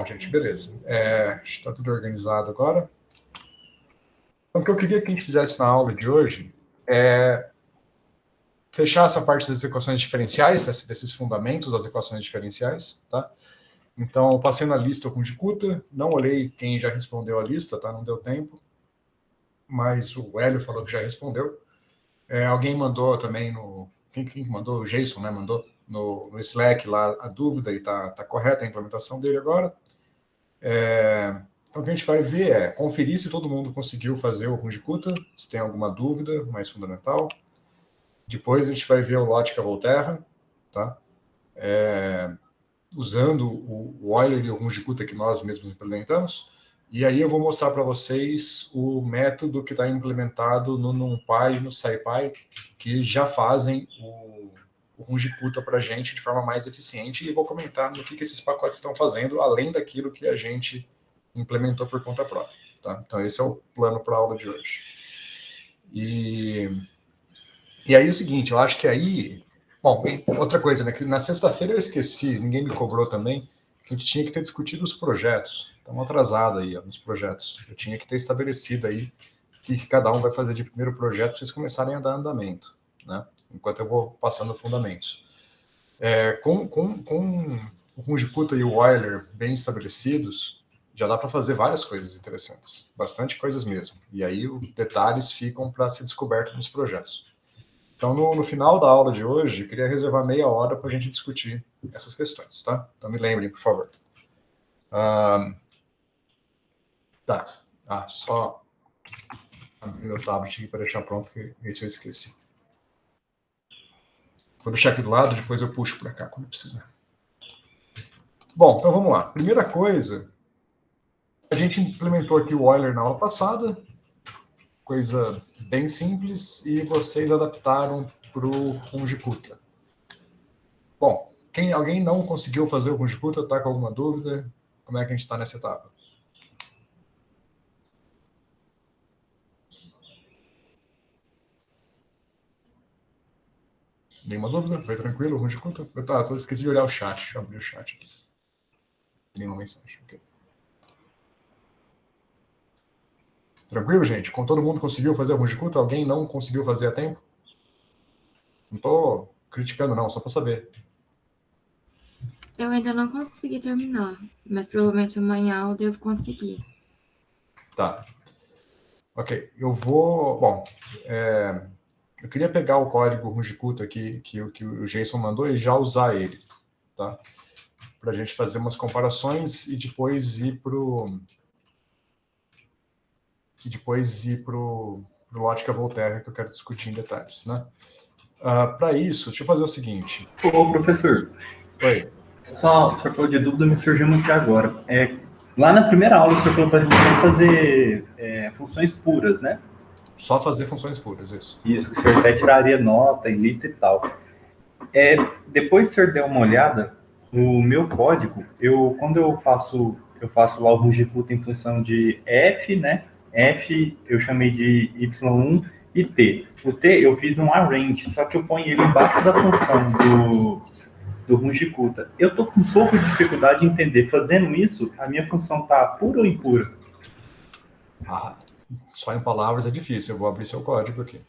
Bom, gente, beleza. Está tudo organizado agora. Então, o que eu queria que a gente fizesse na aula de hoje é fechar essa parte das equações diferenciais, desses fundamentos das equações diferenciais, tá? Então, eu passei na lista o Runge-Kutta, não olhei quem já respondeu a lista, tá? Não deu tempo, mas o Hélio falou que já respondeu. Alguém mandou também no... Quem mandou? O Jason, né? Mandou no Slack lá a dúvida e tá correta a implementação dele agora. Então, o que a gente vai ver é conferir se todo mundo conseguiu fazer o Runge-Kutta, se tem alguma dúvida mais fundamental. Depois a gente vai ver o Lotka-Volterra, tá? Usando o Euler e o Runge-Kutta que nós mesmos implementamos. E aí eu vou mostrar para vocês o método que está implementado no NumPy e no SciPy, que já fazem o Runge-Kutta para a gente de forma mais eficiente, e vou comentar no que esses pacotes estão fazendo, além daquilo que a gente implementou por conta própria. Tá? Então esse é o plano para a aula de hoje. E aí o seguinte, eu acho que aí... Bom, outra coisa, né? Que na sexta-feira eu esqueci, ninguém me cobrou também, que a gente tinha que ter discutido os projetos. Estamos atrasados aí, nos projetos. Eu tinha que ter estabelecido aí o que cada um vai fazer de primeiro projeto para vocês começarem a dar andamento, né? Enquanto eu vou passando fundamentos. Com o Runge-Kutta e o Euler bem estabelecidos, já dá para fazer várias coisas interessantes. Bastante coisas mesmo. E aí os detalhes ficam para ser descoberto nos projetos. Então, no final da aula de hoje, eu queria reservar meia hora para a gente discutir essas questões, tá? Então, me lembrem, por favor. Tá. Só abrir meu tablet aqui para deixar pronto, porque esse eu esqueci. Vou deixar aqui do lado, depois eu puxo para cá quando precisar. Bom, então vamos lá. Primeira coisa, a gente implementou aqui o Euler na aula passada, coisa bem simples, e vocês adaptaram para o Runge-Kutta. Bom, alguém não conseguiu fazer o Runge-Kutta, está com alguma dúvida? Como é que a gente está nessa etapa? Nenhuma dúvida? Foi tranquilo? Runge-Kutta? Eu esqueci de olhar o chat. Deixa eu abrir o chat aqui. Nenhuma mensagem. Okay. Tranquilo, gente? Com todo mundo conseguiu fazer o Runge-Kutta? Alguém não conseguiu fazer a tempo? Não estou criticando, não, só para saber. Eu ainda não consegui terminar, mas provavelmente amanhã eu devo conseguir. Tá. Ok, eu vou... Bom, eu queria pegar o código Runge-Kutta aqui, que o Jason mandou, e já usar ele, tá? Para a gente fazer umas comparações e depois ir para o Lotka-Volterra, que eu quero discutir em detalhes, né? Para isso, deixa eu fazer o seguinte. Ô, professor. Oi. Só falou de dúvida, me surgiu uma aqui agora. Lá na primeira aula, o senhor falou para a gente fazer funções puras, né? Só fazer funções puras, isso. Isso, o senhor até tiraria nota e lista e tal. Depois que o senhor deu uma olhada, o meu código, quando eu faço lá o Runge-Kutta em função de f, né? F eu chamei de y1 e t. O t eu fiz um arrange, só que eu ponho ele embaixo da função do Runge-Kutta. Eu estou com um pouco de dificuldade em entender. Fazendo isso, a minha função está pura ou impura? Só em palavras é difícil. Eu vou abrir seu código aqui.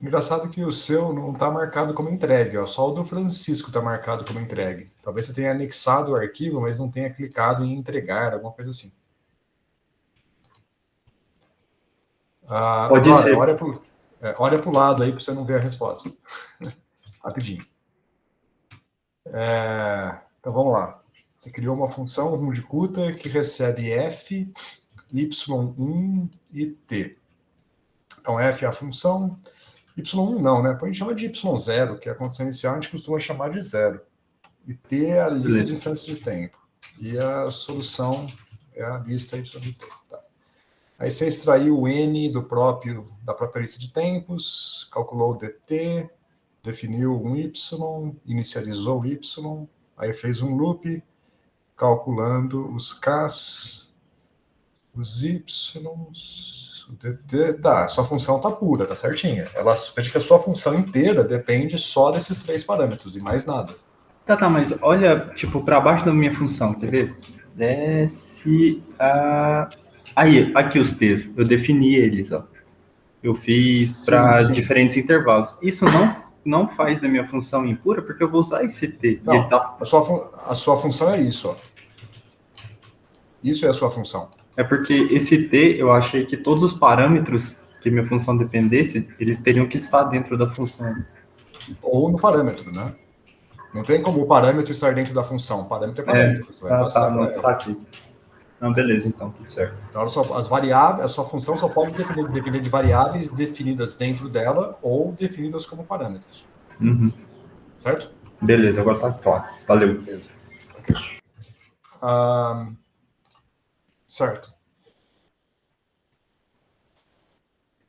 Engraçado que o seu não está marcado como entregue, ó. Só o do Francisco está marcado como entregue. Talvez você tenha anexado o arquivo, mas não tenha clicado em entregar, alguma coisa assim. Pode agora, ser. olha para o lado aí para você não ver a resposta. Rapidinho. Então vamos lá. Você criou uma função Runge-Kutta que recebe f, y1 e t. Então f é a função, y1 não, né? A gente chama de y0, que é a condição inicial, a gente costuma chamar de 0. E t é a lista de instâncias de tempo. E a solução é a lista y de tempo. Tá. Aí você extraiu o n da própria lista de tempos, calculou o dt, definiu um y, inicializou o y, aí fez um loop, calculando os k's, os y, o dt, tá, sua função tá pura, tá certinha. Ela veja que a sua função inteira depende só desses 3 parâmetros e mais nada. Tá, mas olha, tipo, para baixo da minha função, quer ver? Desce a... Aí, aqui os t's, eu defini eles, ó. Eu fiz para diferentes intervalos. Isso não faz da minha função impura, porque eu vou usar esse t. Não, e ele tá... a sua função é isso, ó. Isso é a sua função. É porque esse t, eu achei que todos os parâmetros que minha função dependesse, eles teriam que estar dentro da função. Ou no parâmetro, né? Não tem como o parâmetro estar dentro da função. O parâmetro é parâmetro. Você vai passar não saquei. Não, beleza, então, tudo certo. Então, as variáveis, a sua função só pode depender de variáveis definidas dentro dela ou definidas como parâmetros. Uhum. Certo? Beleza, agora tá claro. Valeu. Beleza. Certo.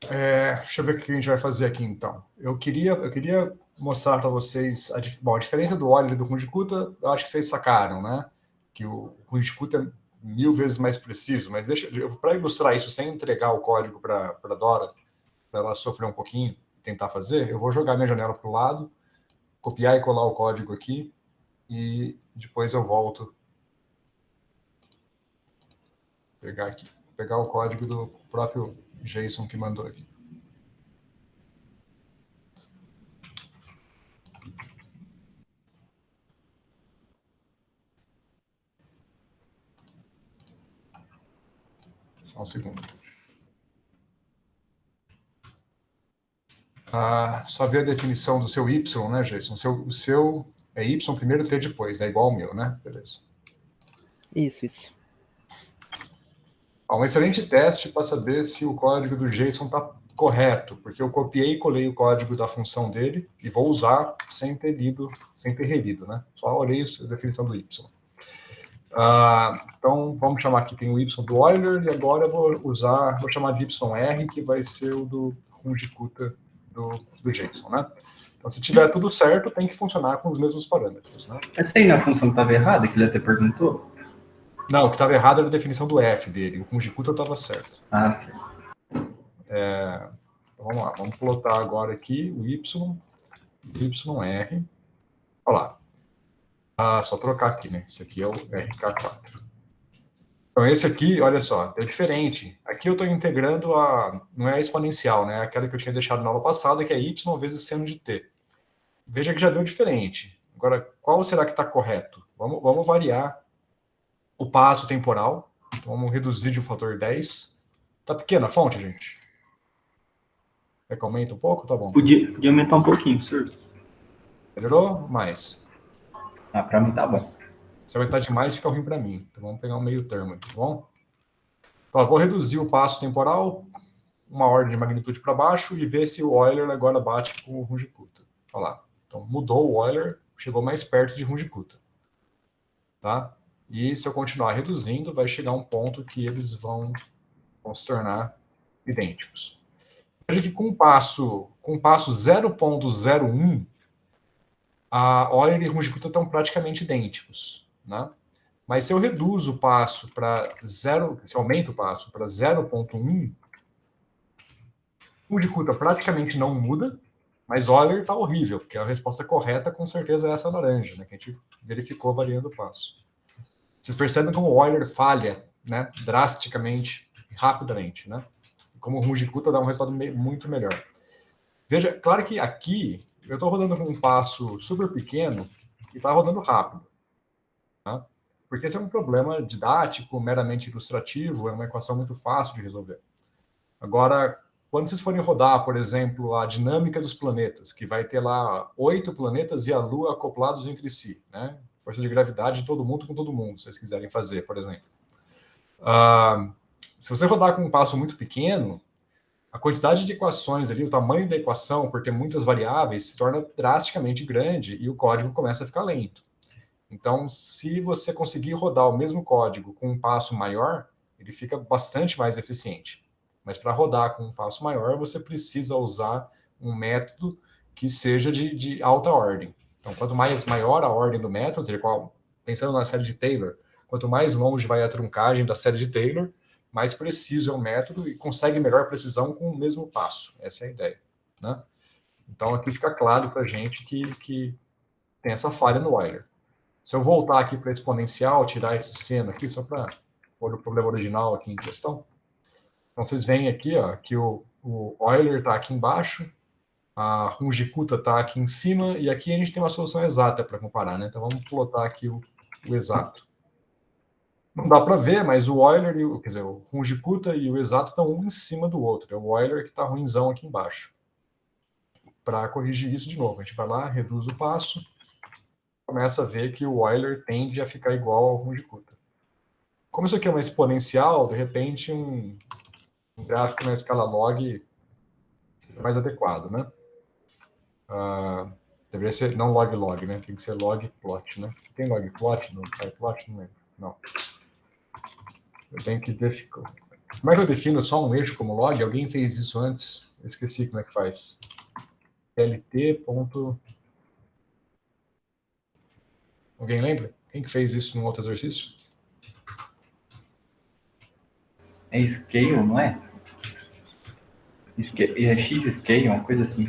Deixa eu ver o que a gente vai fazer aqui, então. Eu queria mostrar para vocês a diferença do Euler e do Runge-Kutta. Eu acho que vocês sacaram, né? Que o Runge-Kutta é 1000 vezes mais preciso, mas para ilustrar isso sem entregar o código para a Dora, para ela sofrer um pouquinho, tentar fazer, eu vou jogar minha janela para o lado, copiar e colar o código aqui, e depois eu volto. Pegar o código do próprio Jason que mandou aqui. Só um segundo. Só ver a definição do seu y, né, Jason? O seu é y primeiro, t depois, é igual ao meu, né? Beleza. Isso. Um excelente teste para saber se o código do Jason está correto, porque eu copiei e colei o código da função dele e vou usar sem ter relido, né? Só olhei a definição do y. Então, vamos chamar aqui, tem o y do Euler, e agora eu vou chamar de yr, que vai ser o do Runge-Kutta do Jason, né? Então, se tiver tudo certo, tem que funcionar com os mesmos parâmetros, né? Essa aí na função que estava errada, que ele até perguntou? Não, o que estava errado era a definição do f dele, o Runge-Kutta estava certo. Sim. Então, vamos lá, vamos plotar agora aqui o yr. Olha lá. Só trocar aqui, né? Esse aqui é o RK4. Então, esse aqui, olha só, é diferente. Aqui eu estou integrando não é a exponencial, né? Aquela que eu tinha deixado na aula passada, que é y vezes seno de t. Veja que já deu diferente. Agora, qual será que está correto? Vamos variar o passo temporal. Então, vamos reduzir de um fator 10. Tá pequena a fonte, gente? Quer que aumente um pouco? Tá bom. Podia aumentar um pouquinho, senhor. Melhorou? Mais. Para mim tá bom. Se aumentar demais, fica ruim para mim. Então, vamos pegar um meio termo aqui, tá bom? Então, eu vou reduzir o passo temporal, uma ordem de magnitude para baixo, e ver se o Euler agora bate com o Runge-Kutta. Olha lá. Então, mudou o Euler, chegou mais perto de Runge-Kutta. Tá? E se eu continuar reduzindo, vai chegar um ponto que eles vão se tornar idênticos. Veja que com o passo 0.01, a Euler e Runge-Kutta estão praticamente idênticos, né? Mas se eu reduzo o passo para 0, se eu aumento o passo para 0.1, Runge-Kutta praticamente não muda, mas Euler está horrível, porque a resposta correta com certeza é essa laranja, né, que a gente verificou variando o passo. Vocês percebem como o Euler falha, né, drasticamente, rapidamente, né? Como o Runge-Kutta dá um resultado muito melhor. Veja, claro que aqui eu estou rodando com um passo super pequeno e está rodando rápido. Tá? Porque esse é um problema didático, meramente ilustrativo, é uma equação muito fácil de resolver. Agora, quando vocês forem rodar, por exemplo, a dinâmica dos planetas, que vai ter lá 8 planetas e a Lua acoplados entre si, né? Força de gravidade de todo mundo com todo mundo, se vocês quiserem fazer, por exemplo. Se você rodar com um passo muito pequeno, a quantidade de equações ali, o tamanho da equação, por ter muitas variáveis, se torna drasticamente grande e o código começa a ficar lento. Então, se você conseguir rodar o mesmo código com um passo maior, ele fica bastante mais eficiente. Mas para rodar com um passo maior, você precisa usar um método que seja de alta ordem. Então, quanto maior a ordem do método, ou seja, pensando na série de Taylor, quanto mais longe vai a truncagem da série de Taylor, mais preciso é o método e consegue melhor precisão com o mesmo passo. Essa é a ideia, né? Então, aqui fica claro para a gente que tem essa falha no Euler. Se eu voltar aqui para exponencial, tirar esse seno aqui, só para pôr o problema original aqui em questão. Então, vocês veem aqui ó, que o Euler está aqui embaixo, a Runge-Kutta está aqui em cima, e aqui a gente tem uma solução exata para comparar, né? Então, vamos plotar aqui o exato. Não dá para ver, mas o Euler, quer dizer, o Runge-Kutta e o exato estão um em cima do outro. É o Euler que está ruinzão aqui embaixo. Para corrigir isso de novo, a gente vai lá, reduz o passo, começa a ver que o Euler tende a ficar igual ao Runge-Kutta. Como isso aqui é uma exponencial, de repente um gráfico na escala log é mais adequado, né? Deveria ser não log-log, né? Tem que ser log-plot, né? Tem log-plot no PyPlot? Não lembro. Não. Eu tenho que definir. Como é que eu defino só um eixo como log? Alguém fez isso antes? Eu esqueci como é que faz. lt. Alguém lembra? Quem que fez isso num outro exercício? É scale, não é? É x-scale, uma coisa assim,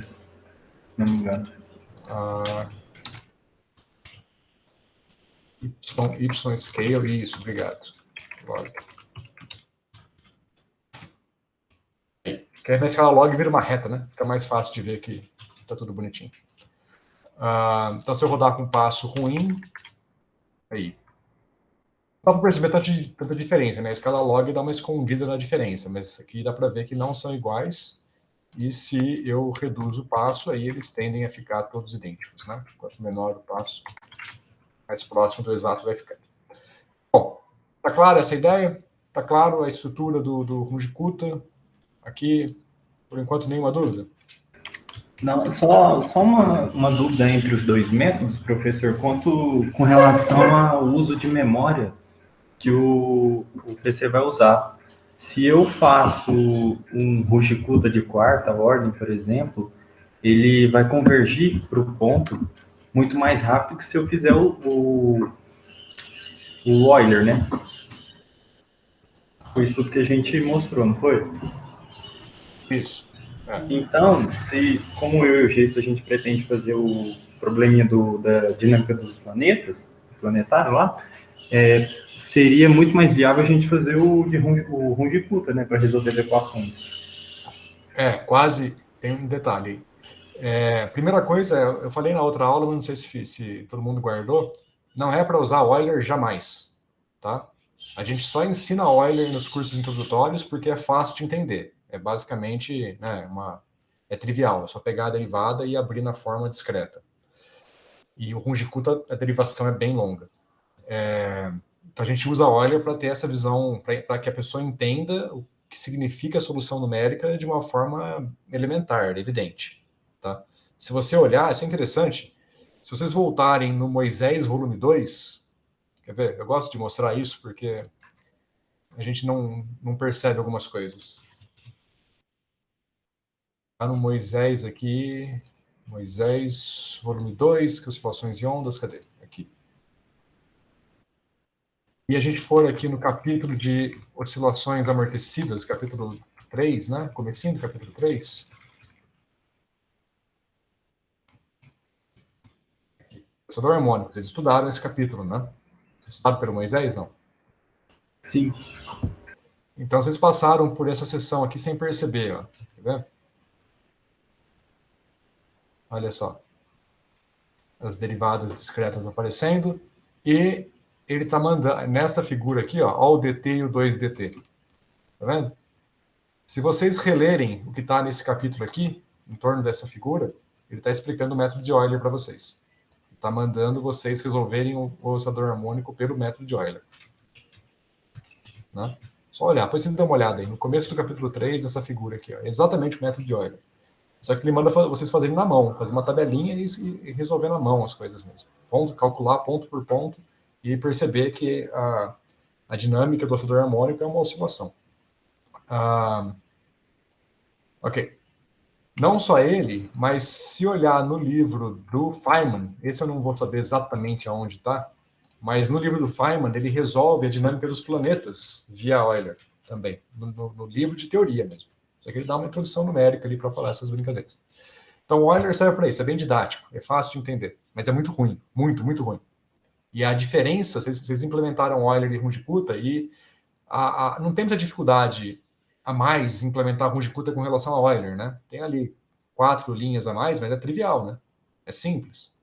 se não me engano. Y-scale, isso, obrigado. Log. Porque aí na escala log vira uma reta, né? Fica mais fácil de ver que tá tudo bonitinho. Então, se eu rodar com um passo ruim, aí. Dá para perceber tanta diferença, né? A escala log dá uma escondida na diferença, mas aqui dá para ver que não são iguais. E se eu reduzo o passo, aí eles tendem a ficar todos idênticos, né? Quanto menor o passo, mais próximo do exato vai ficar. Bom, tá clara essa ideia? Tá claro a estrutura do Runge-Kutta? Aqui, por enquanto, nenhuma dúvida? Não, só uma dúvida entre os dois métodos, professor, quanto com relação ao uso de memória que o PC vai usar. Se eu faço um Runge-Kutta de quarta ordem, por exemplo, ele vai convergir para o ponto muito mais rápido que se eu fizer o Euler, né? Foi isso tudo que a gente mostrou, não foi? Isso. Então, como eu e o Geiso, a gente pretende fazer o probleminha da dinâmica dos planetário lá, seria muito mais viável a gente fazer o Runge-Kutta, né, para resolver as equações. Quase. Tem um detalhe aí. Primeira coisa, eu falei na outra aula, mas não sei se todo mundo guardou, não é para usar Euler jamais, tá? A gente só ensina Euler nos cursos introdutórios porque é fácil de entender. É basicamente, né, é trivial, é só pegar a derivada e abrir na forma discreta. E o Runge-Kutta, a derivação é bem longa. Então a gente usa Euler para ter essa visão, para que a pessoa entenda o que significa a solução numérica de uma forma elementar, evidente. Tá? Se você olhar, isso é interessante, se vocês voltarem no Moisés volume 2, quer ver? Eu gosto de mostrar isso porque a gente não percebe algumas coisas. Está no Moisés aqui, Moisés volume 2, que oscilações e ondas, cadê? Aqui. E a gente for aqui no capítulo de oscilações amortecidas, capítulo 3, né? Comecinho do capítulo 3. Oscilador harmônico, vocês estudaram esse capítulo, né? Vocês estudaram pelo Moisés, não? Sim. Então, vocês passaram por essa sessão aqui sem perceber, ó. Tá vendo? Olha só. As derivadas discretas aparecendo. E ele está mandando, nesta figura aqui, ó o dt e o 2dt. Tá vendo? Se vocês relerem o que está nesse capítulo aqui, em torno dessa figura, ele está explicando o método de Euler para vocês. Está mandando vocês resolverem o oscilador harmônico pelo método de Euler. Né? Só olhar, depois vocês dão uma olhada aí. No começo do capítulo 3, nessa figura aqui, ó, exatamente o método de Euler. Só que ele manda vocês fazerem na mão, fazer uma tabelinha e resolver na mão as coisas mesmo. Calcular ponto por ponto e perceber que a dinâmica do oscilador harmônico é uma oscilação. Ok. Não só ele, mas se olhar no livro do Feynman, esse eu não vou saber exatamente aonde está, mas no livro do Feynman ele resolve a dinâmica dos planetas via Euler também, no livro de teoria mesmo. Só que ele dá uma introdução numérica ali para falar essas brincadeiras. Então o Euler serve para isso, é bem didático, é fácil de entender, mas é muito ruim, muito ruim. E a diferença, vocês implementaram Euler e Runge-Kutta e não tem muita dificuldade a mais implementar Runge-Kutta com relação a Euler, né? Tem ali 4 linhas a mais, mas é trivial, né? É simples.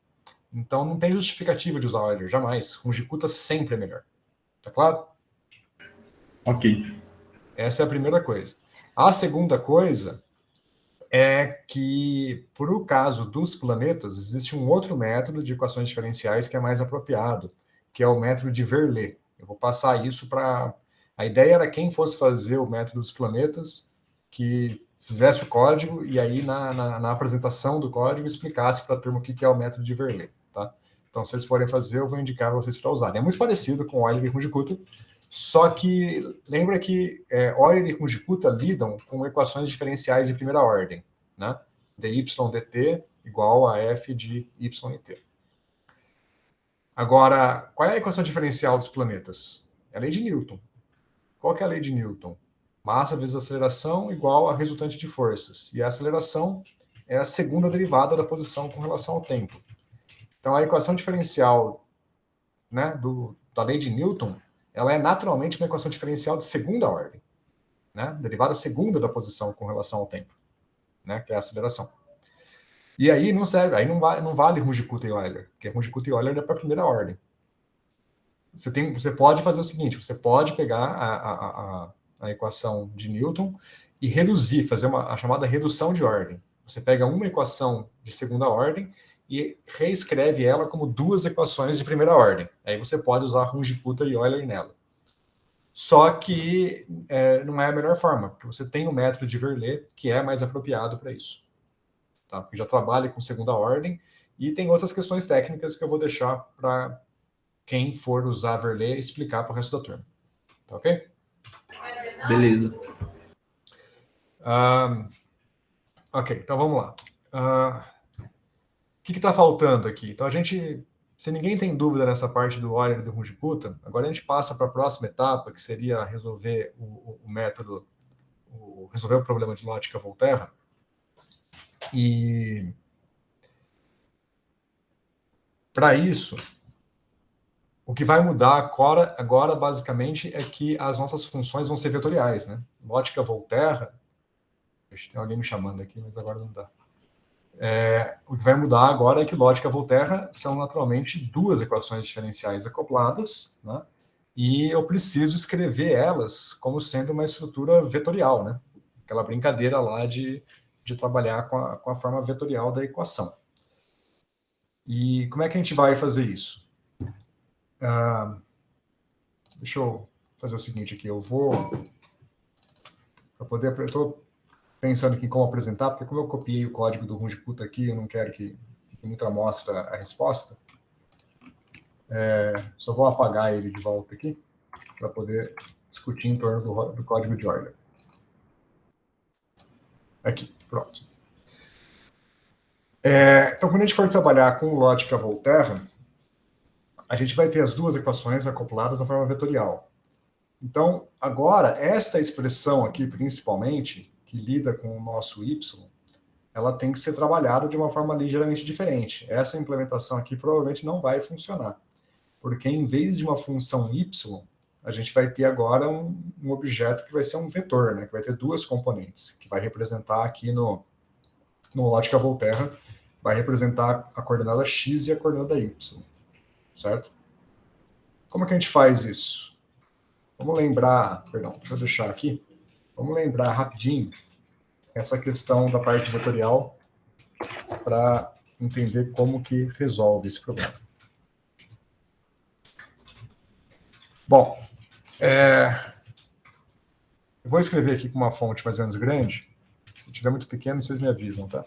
Então não tem justificativa de usar Euler, jamais. Runge-Kutta sempre é melhor. Tá claro? Ok. Essa é a primeira coisa. A segunda coisa é que, por o caso dos planetas, existe um outro método de equações diferenciais que é mais apropriado, que é o método de Verlet. Eu vou passar isso para... A ideia era quem fosse fazer o método dos planetas, que fizesse o código e aí na apresentação do código explicasse para a turma o que é o método de Verlet. Tá? Então, se vocês forem fazer, eu vou indicar vocês para usarem. É muito parecido com Euler e Runge-Kutta, só que lembra que Euler e Runge-Kutta lidam com equações diferenciais de primeira ordem, né? dy dt igual a f de y e t. Agora, qual é a equação diferencial dos planetas? É a lei de Newton. Qual que é a lei de Newton? Massa vezes aceleração igual a resultante de forças. E a aceleração é a segunda derivada da posição com relação ao tempo. Então, a equação diferencial, né, da lei de Newton, ela é naturalmente uma equação diferencial de segunda ordem, né? Derivada segunda da posição com relação ao tempo, né? Que é a aceleração. E aí não serve, aí não vale Runge-Kutta e Euler, porque Runge-Kutta e Euler é para a primeira ordem. Você pode fazer o seguinte, você pode pegar a equação de Newton e reduzir, fazer a chamada redução de ordem. Você pega uma equação de segunda ordem e reescreve ela como 2 equações de primeira ordem. Aí você pode usar Runge-Kutta e Euler nela. Só que não é a melhor forma, porque você tem o método de Verlet, que é mais apropriado para isso. Tá? Porque já trabalha com segunda ordem, e tem outras questões técnicas que eu vou deixar para quem for usar Verlet explicar para o resto da turma. Tá ok? Beleza. Ok, então vamos lá. O que está faltando aqui? Então, se ninguém tem dúvida nessa parte do Euler e do Runge-Kutta, agora a gente passa para a próxima etapa, que seria resolver o método, resolver o problema de Lotka-Volterra. E para isso, o que vai mudar agora, basicamente, é que as nossas funções vão ser vetoriais, né? Lotka-Volterra, tem alguém me chamando aqui, mas agora não dá. O que vai mudar agora é que Lotka-Volterra são naturalmente 2 equações diferenciais acopladas, né? E eu preciso escrever elas como sendo uma estrutura vetorial, né? Aquela brincadeira lá de trabalhar com a forma vetorial da equação. E como é que a gente vai fazer isso? Deixa eu fazer o seguinte aqui, eu estou pensando aqui em como apresentar, porque como eu copiei o código do Runge-Kutta aqui, eu não quero que fique muito amostra a resposta. Só vou apagar ele de volta aqui, para poder discutir em torno do código de Euler. Aqui, pronto. Então, quando a gente for trabalhar com Lotka-Volterra, a gente vai ter as 2 equações acopladas na forma vetorial. Então, agora, esta expressão aqui, principalmente, que lida com o nosso y, ela tem que ser trabalhada de uma forma ligeiramente diferente. Essa implementação aqui provavelmente não vai funcionar, porque em vez de uma função y, a gente vai ter agora um objeto que vai ser um vetor, né? Que vai ter 2 componentes, que vai representar aqui no Lotka-Volterra, vai representar a coordenada x e a coordenada y, certo? Como que a gente faz isso? Vamos lembrar, perdão, deixa eu deixar aqui, vamos lembrar rapidinho essa questão da parte vetorial para entender como que resolve esse problema. Bom, eu vou escrever aqui com uma fonte mais ou menos grande. Se tiver muito pequeno, vocês me avisam, tá?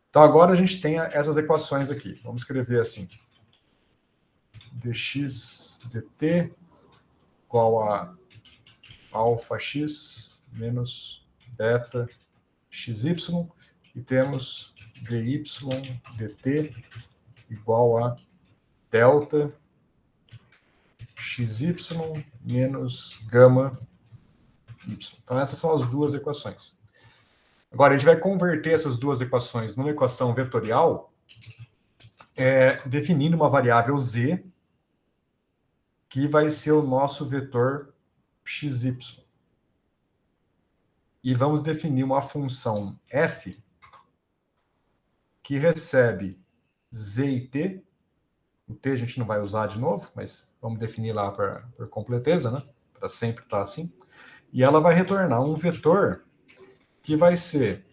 Então, agora a gente tem essas equações aqui. Vamos escrever assim. dx dt igual a alfa x menos beta xy e temos dy dt igual a delta xy menos gama y. Então, essas são as duas equações. Agora, a gente vai converter essas duas equações numa equação vetorial, definindo uma variável z, que vai ser o nosso vetor xy. E vamos definir uma função f que recebe z e t. O t a gente não vai usar de novo, mas vamos definir lá por completeza, né? Para sempre estar assim. E ela vai retornar um vetor que vai ser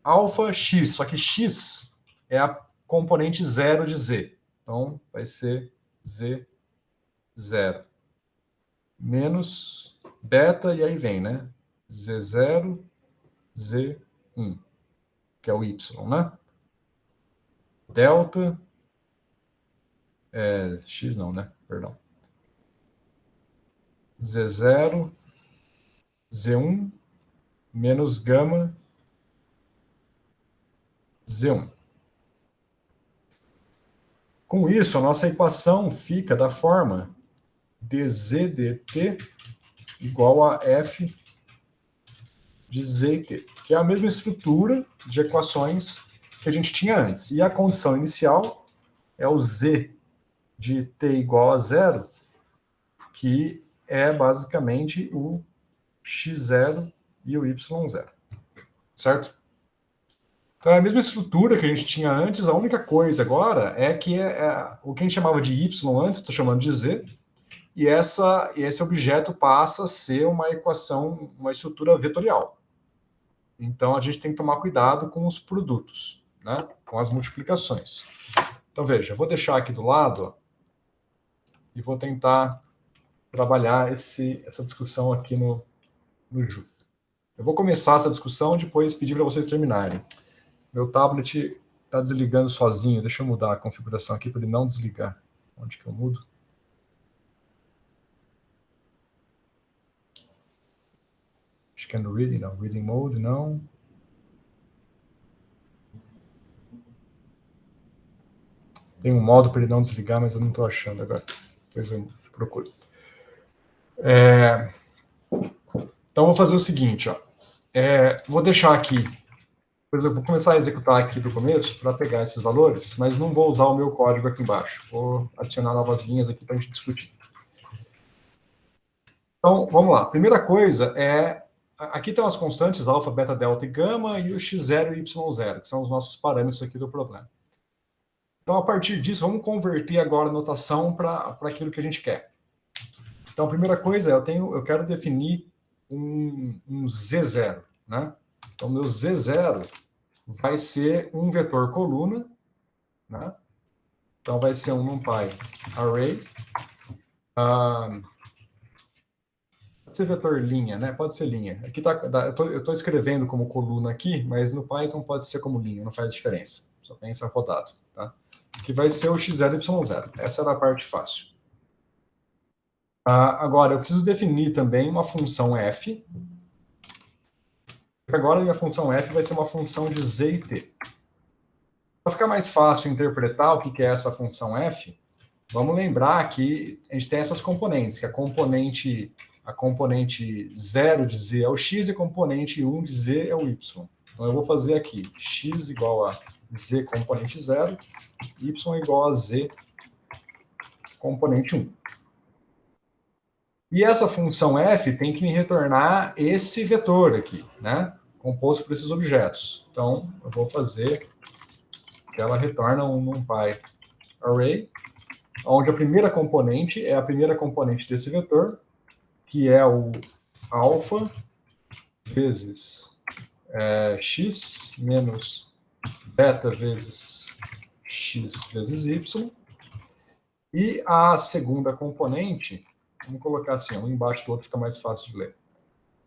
alfa x, só que x é a componente zero de z. Então, vai ser z0 menos beta, e aí vem, né? z0, z1, que é o y, né? Delta, x não, né? Perdão. z0, z1, menos gama, z1. Com isso, a nossa equação fica da forma dz dt igual a f de z e t, que é a mesma estrutura de equações que a gente tinha antes. E a condição inicial é o z de t igual a zero, que é basicamente o x0 e o y0. Certo? Então, é a mesma estrutura que a gente tinha antes, a única coisa agora é que o que a gente chamava de y antes, estou chamando de z, e esse objeto passa a ser uma equação, uma estrutura vetorial. Então, a gente tem que tomar cuidado com os produtos, né? Com as multiplicações. Então, veja, eu vou deixar aqui do lado, ó, e vou tentar trabalhar essa discussão aqui no Ju. Eu vou começar essa discussão e depois pedir para vocês terminarem. Meu tablet está desligando sozinho. Deixa eu mudar a configuração aqui para ele não desligar. Onde que eu mudo? Acho que é no Reading, não. Reading Mode, não. Tem um modo para ele não desligar, mas eu não estou achando agora. Depois eu procuro. Então, vou fazer o seguinte, ó. Vou deixar aqui. Por exemplo, vou começar a executar aqui do começo para pegar esses valores, mas não vou usar o meu código aqui embaixo. Vou adicionar novas linhas aqui para a gente discutir. Então, vamos lá. Primeira coisa aqui estão as constantes alfa, beta, delta e gama, e o x0 e y0, que são os nossos parâmetros aqui do problema. Então, a partir disso, vamos converter agora a notação para aquilo que a gente quer. Então, a primeira coisa eu quero definir um Z0, né? Então, meu Z0 vai ser um vetor coluna, né? Então, vai ser um NumPy array. Pode ser vetor linha, né? Pode ser linha. Aqui eu estou escrevendo como coluna aqui, mas no Python pode ser como linha, não faz diferença. Só pensa rodado, tá? Que vai ser o x0 e y0. Essa era a parte fácil. Agora, eu preciso definir também uma função f. Agora, a minha função f vai ser uma função de z e t. Para ficar mais fácil interpretar o que é essa função f, vamos lembrar que a gente tem essas componentes, que a componente 0 de z é o x e a componente 1 de z é o y. Então, eu vou fazer aqui x igual a z componente 0, y igual a z componente 1. E essa função f tem que me retornar esse vetor aqui, né? Composto por esses objetos. Então, eu vou fazer que ela retorna um NumPy array, onde a primeira componente é a primeira componente desse vetor, que é o alfa vezes x menos beta vezes x vezes y. E a segunda componente, vamos colocar assim, um embaixo do outro fica mais fácil de ler.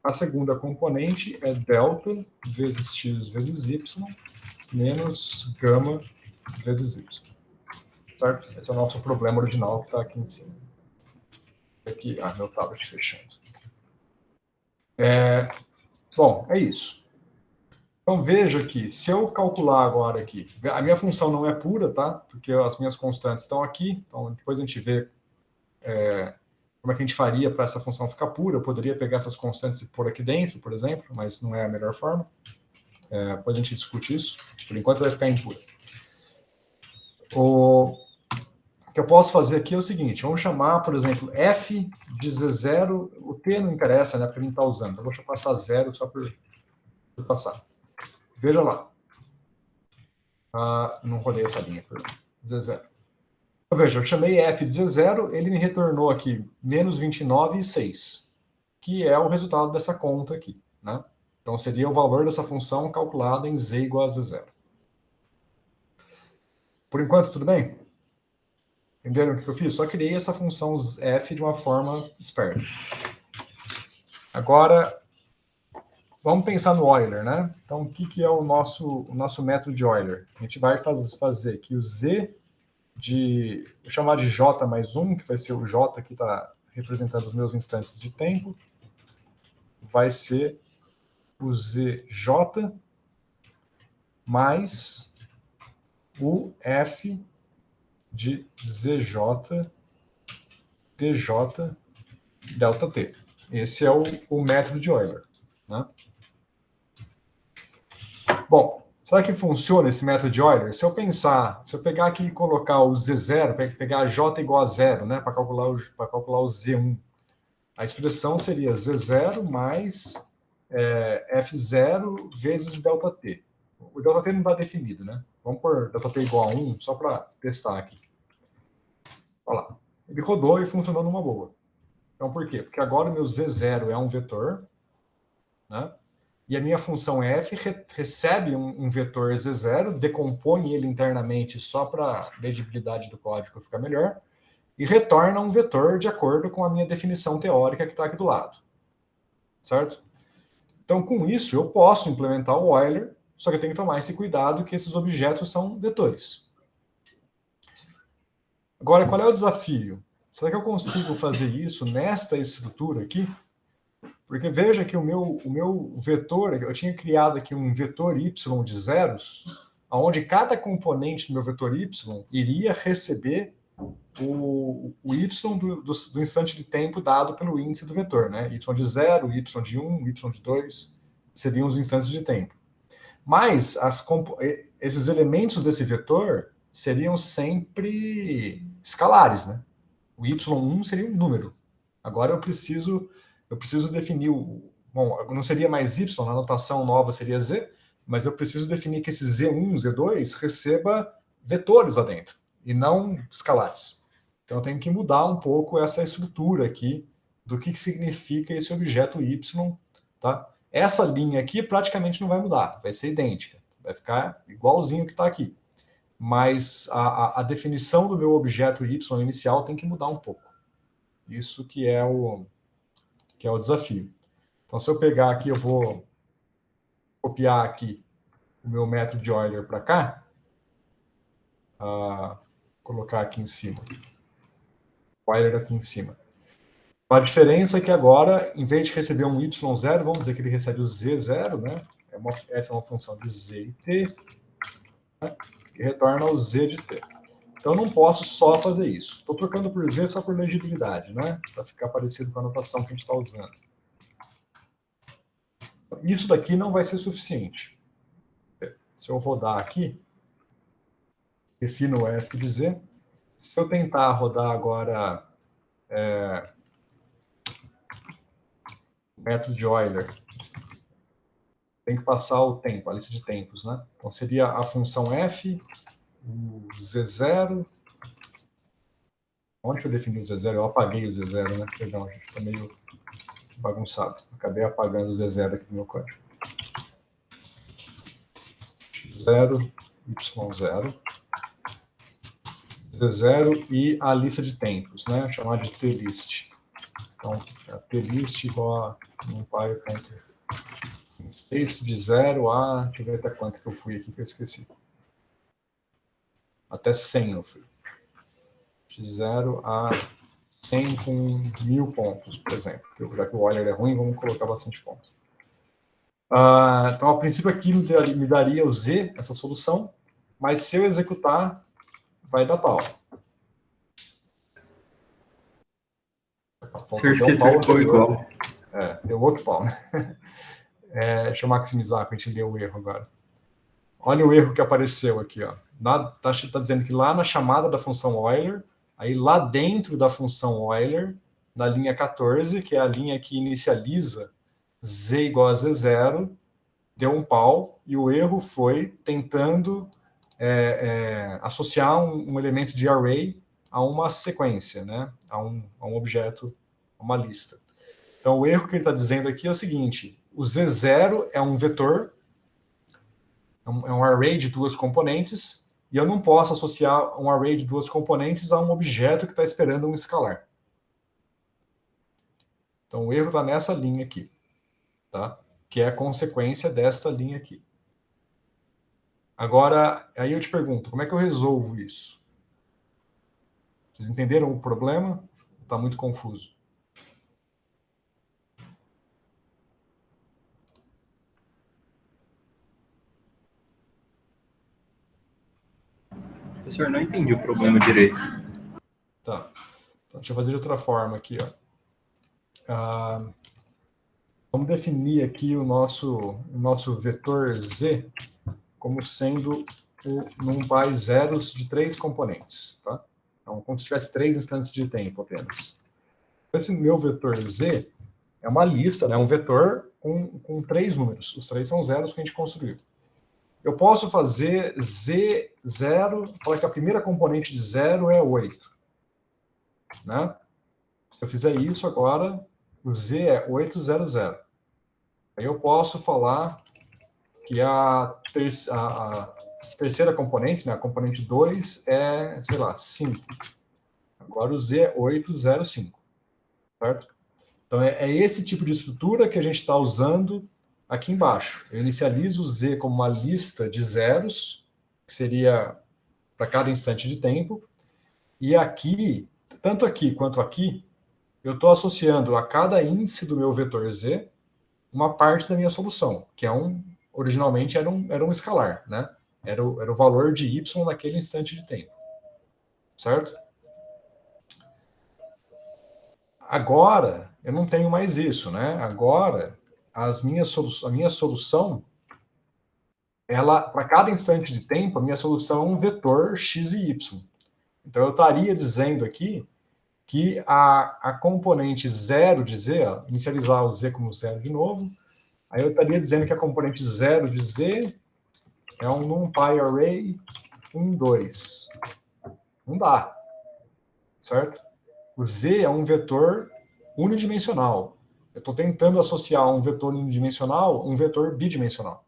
A segunda componente é delta vezes x vezes y menos gama vezes y. Certo? Esse é o nosso problema original que está aqui em cima. Aqui, meu tablet fechando. Bom, é isso. Então, veja que se eu calcular agora aqui, a minha função não é pura, tá? Porque as minhas constantes estão aqui, então depois a gente vê como é que a gente faria para essa função ficar pura. Eu poderia pegar essas constantes e pôr aqui dentro, por exemplo, mas não é a melhor forma. Depois a gente discute isso. Por enquanto vai ficar impura. O que eu posso fazer aqui é o seguinte, vamos chamar, por exemplo, f de z0, o t não interessa, né, porque ele não está usando, então eu vou passar 0 só por passar. Veja lá. Não rodei essa linha, por z0. Então, veja, eu chamei f de z0, ele me retornou aqui menos 29,6, que é o resultado dessa conta aqui, né? Então, seria o valor dessa função calculada em z igual a z0. Por enquanto, tudo bem? Entenderam o que eu fiz? Só criei essa função f de uma forma esperta. Agora, vamos pensar no Euler, né? Então, o que é o nosso método de Euler? A gente vai fazer que o z vou chamar de j mais 1, que vai ser o j que está representando os meus instantes de tempo, vai ser o zj mais o f de zj dj delta t. Esse é o método de Euler, né? Bom, será que funciona esse método de Euler? Se eu pegar aqui e colocar o z0, pegar j igual a 0, né, para calcular o z1, a expressão seria z0 mais f0 vezes ΔT. O ΔT não está definido, né? Vamos pôr ΔT igual a 1, só para testar aqui. Olha lá. Ele rodou e funcionou numa boa. Então, por quê? Porque agora o meu z0 é um vetor, né? E a minha função f recebe um vetor z0, decompõe ele internamente só para a legibilidade do código ficar melhor, e retorna um vetor de acordo com a minha definição teórica que está aqui do lado. Certo? Então, com isso, eu posso implementar o Euler, só que eu tenho que tomar esse cuidado que esses objetos são vetores. Agora, qual é o desafio? Será que eu consigo fazer isso nesta estrutura aqui? Porque veja que o meu vetor, eu tinha criado aqui um vetor y de zeros, onde cada componente do meu vetor y iria receber o y do instante de tempo dado pelo índice do vetor, né? Y de 0, y de 1, y de 2, seriam os instantes de tempo. Mas esses elementos desse vetor seriam sempre escalares, né? O y1 seria um número. Agora eu preciso definir bom, não seria mais y, na notação nova seria z, mas eu preciso definir que esse z1, z2 receba vetores lá dentro, e não escalares. Então eu tenho que mudar um pouco essa estrutura aqui do que significa esse objeto y, tá? Essa linha aqui praticamente não vai mudar, vai ser idêntica, vai ficar igualzinho que está aqui. Mas a definição do meu objeto y inicial tem que mudar um pouco. Isso que é o desafio. Então, se eu pegar aqui, eu vou copiar aqui o meu método de Euler para cá, colocar aqui em cima. O Euler aqui em cima. A diferença é que agora, em vez de receber um y0, vamos dizer que ele recebe o z0, né? F é uma função de z e t, né? E retorna o z de t. Então, eu não posso só fazer isso. Estou trocando por z só por legibilidade, né? Para ficar parecido com a notação que a gente está usando. Isso daqui não vai ser suficiente. Se eu rodar aqui, defino o f de z. Se eu tentar rodar agora o método de Euler, tem que passar o tempo, a lista de tempos, né? Então, seria a função f, o z0. Onde que eu defini o z0? Eu apaguei o z0, né? Perdão, gente, está meio bagunçado. Acabei apagando o z0 aqui no meu código. 0, y0, z0 e a lista de tempos, né? Chamar de tlist. Então, a tlist igual a numpy.space de 0 a... Deixa eu ver até quanto que eu fui aqui que eu esqueci. Até 100 eu fui. De 0 a 100 com 1000 pontos, por exemplo. Já que o Euler é ruim, vamos colocar bastante pontos. Então, a princípio aqui me daria o Z, essa solução, mas se eu executar, vai dar pau. Você esqueceu de pôr igual. Deu outro pau, né? Deixa eu maximizar para a gente ler o erro agora. Olha o erro que apareceu aqui, ó. Tá dizendo que lá na chamada da função Euler, aí lá dentro da função Euler, na linha 14, que é a linha que inicializa z igual a z0, deu um pau, e o erro foi tentando associar um elemento de array a uma sequência, né? A um objeto, a uma lista. Então, o erro que ele está dizendo aqui é o seguinte: o Z0 é um vetor, é um array de duas componentes, e eu não posso associar um array de duas componentes a um objeto que está esperando um escalar. Então, o erro está nessa linha aqui, tá? Que é a consequência desta linha aqui. Agora, aí eu te pergunto, como é que eu resolvo isso? Vocês entenderam o problema? Está muito confuso. Professor, não entendi o problema direito. Tá. Então, deixa eu fazer de outra forma aqui, ó. Vamos definir aqui o nosso vetor Z como sendo o NumPy zeros de 3 componentes, tá? Então, como se tivesse 3 instantes de tempo apenas. Esse meu vetor Z é uma lista, né? Um vetor com 3 números. Os 3 são zeros que a gente construiu. Eu posso fazer Z0, falar que a primeira componente de 0 é 8. Né? Se eu fizer isso agora, o Z é 800. Aí eu posso falar que a terceira componente, né, a componente 2, é, sei lá, 5. Agora o Z é 805. Certo? Então é esse tipo de estrutura que a gente está usando aqui embaixo. Eu inicializo o Z como uma lista de zeros, que seria para cada instante de tempo, e aqui, tanto aqui quanto aqui, eu estou associando a cada índice do meu vetor Z uma parte da minha solução, que é originalmente era um escalar, né? Era o valor de y naquele instante de tempo. Certo? Agora, eu não tenho mais isso, né? Agora, a minha solução, para cada instante de tempo, a minha solução é um vetor x e y. Então, eu estaria dizendo aqui que a componente 0 de z, ó, inicializar o z como 0 de novo, aí eu estaria dizendo que a componente 0 de z é um NumPy array 1, 2. Não dá. Certo? O z é um vetor unidimensional. Eu estou tentando associar um vetor unidimensional um vetor bidimensional.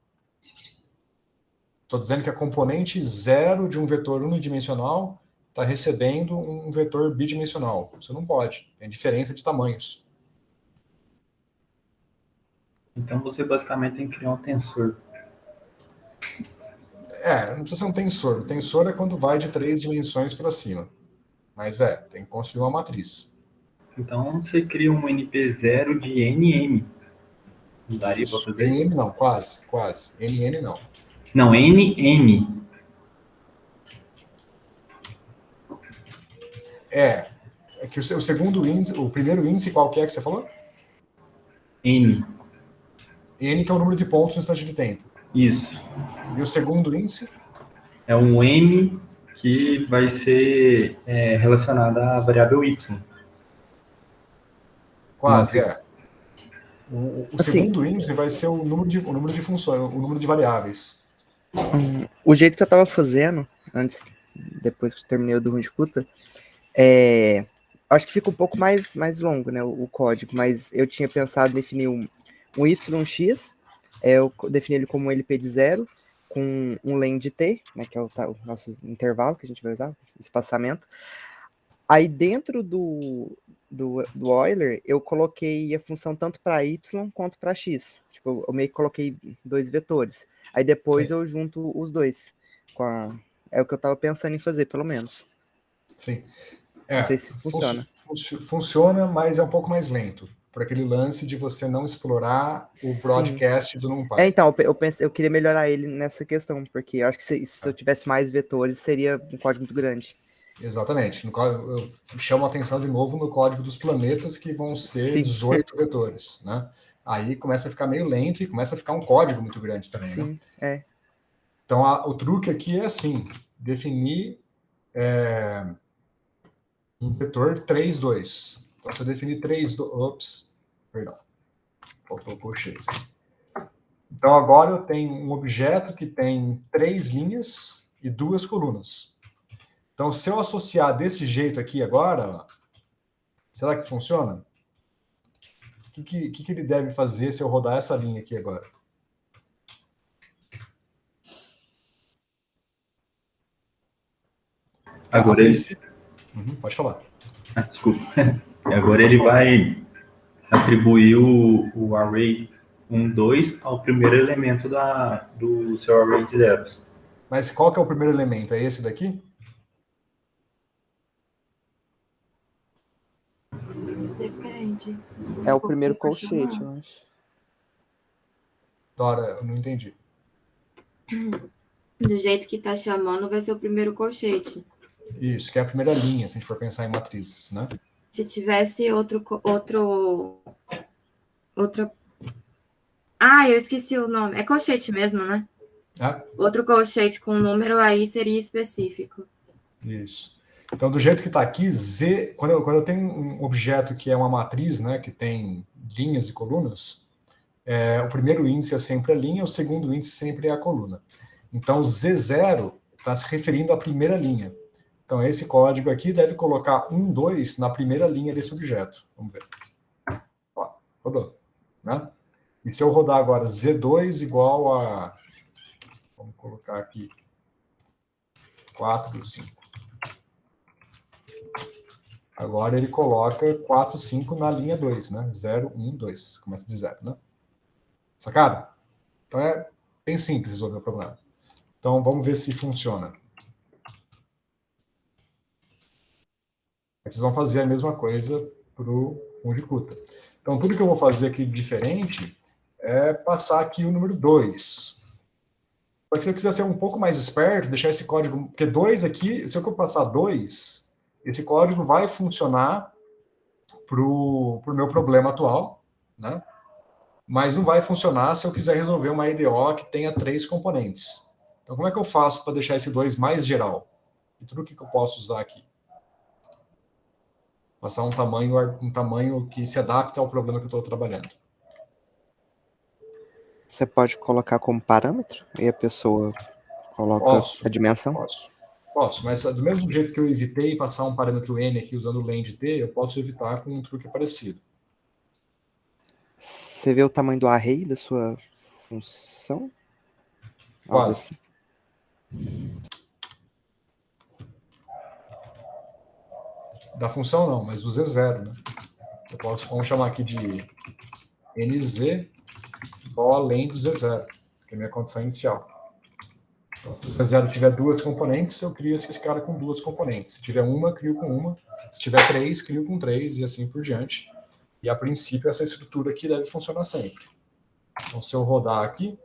Estou dizendo que a componente 0 de um vetor unidimensional está recebendo um vetor bidimensional. Isso não pode. Tem diferença de tamanhos. Então você basicamente tem que criar um tensor. Não precisa ser um tensor. O tensor é quando vai de 3 dimensões para cima. Mas tem que construir uma matriz. Então você cria um NP0 de NM. Não daria para fazer NM isso? não, quase. NN não. Não, NM. É que o segundo índice, o primeiro índice, qual que é que você falou? N. N, que é o número de pontos no instante de tempo. Isso. E o segundo índice? É um M que vai ser relacionado à variável Y. Quase, Não, O Assim, segundo índice vai ser o número de funções, o número de variáveis. O jeito que eu tava fazendo, depois que eu terminei o do Rundicuta, acho que fica um pouco mais longo, né, o código, mas eu tinha pensado em definir um YX, eu defini ele como um LP de 0, com um len de t, né, que é o nosso intervalo que a gente vai usar, espaçamento. Aí dentro do Euler, eu coloquei a função tanto para y quanto para x. Tipo, eu meio que coloquei 2 vetores. Aí depois Sim. eu junto os dois. É o que eu estava pensando em fazer, pelo menos. Sim. Não sei se funciona. Funciona, mas é um pouco mais lento. por aquele lance de você não explorar o Sim. broadcast do NumPy. Então, eu queria melhorar ele nessa questão, porque eu acho que se eu tivesse mais vetores, seria um código muito grande. Exatamente. Eu chamo a atenção de novo no código dos planetas, que vão ser Sim. 18 vetores, né? Aí começa a ficar meio lento e começa a ficar um código muito grande também, Sim, né? Então, o truque aqui é assim, definir um vetor 3, 2. Então, se eu definir 3, 2... Ops, perdão. Faltou colchetes. Então, agora eu tenho um objeto que tem 3 linhas e 2 colunas. Então, se eu associar desse jeito aqui agora, será que funciona? O que ele deve fazer se eu rodar essa linha aqui agora? Agora ele... Pode falar. Desculpa. Agora ele vai atribuir o array 1, 2 ao primeiro elemento do seu array de zeros. Mas qual que é o primeiro elemento? É esse daqui? Depende. É o primeiro colchete, eu acho. Dora, eu não entendi. Do jeito que tá chamando, vai ser o primeiro colchete. Isso, que é a primeira linha, se a gente for pensar em matrizes, né? Se tivesse outra... Ah, eu esqueci o nome. É colchete mesmo, né? Outro colchete com número aí seria específico. Isso. Então, do jeito que está aqui, Z, quando eu tenho um objeto que é uma matriz, né, que tem linhas e colunas, o primeiro índice é sempre a linha, o segundo índice sempre é a coluna. Então, Z0 está se referindo à primeira linha. Então, esse código aqui deve colocar 1, 2 na primeira linha desse objeto. Vamos ver. Ó, rodou. Né? E se eu rodar agora Z2 igual a... Vamos colocar aqui 4, 5. Agora ele coloca 4, 5 na linha 2, né? 0, 1, 2. Começa de 0, né? Sacaram? Então é bem simples resolver o problema. Então vamos ver se funciona. Vocês vão fazer a mesma coisa para o Undicuta. Então tudo que eu vou fazer aqui de diferente é passar aqui o número 2. Só que se eu quiser ser um pouco mais esperto, deixar esse código... Porque 2 aqui, se eu passar 2, esse código vai funcionar para o meu problema atual, né? Mas não vai funcionar se eu quiser resolver uma EDO que tenha 3 componentes. Então, como é que eu faço para deixar esse 2 mais geral? E tudo o que eu posso usar aqui? Passar um tamanho que se adapte ao problema que eu estou trabalhando. Você pode colocar como parâmetro e a pessoa coloca a dimensão? Posso, mas do mesmo jeito que eu evitei passar um parâmetro n aqui usando o len de t, eu posso evitar com um truque parecido. Você vê o tamanho do array da sua função? Quase. Algo assim. Da função não, mas do Z0, né? Vamos chamar aqui de nz igual a len do Z0, que é a minha condição inicial. Então, se o Z0 tiver 2 componentes, eu crio esse cara com 2 componentes. Se tiver uma, crio com uma. Se tiver 3, crio com 3 e assim por diante. E a princípio essa estrutura aqui deve funcionar sempre. Então se eu rodar aqui,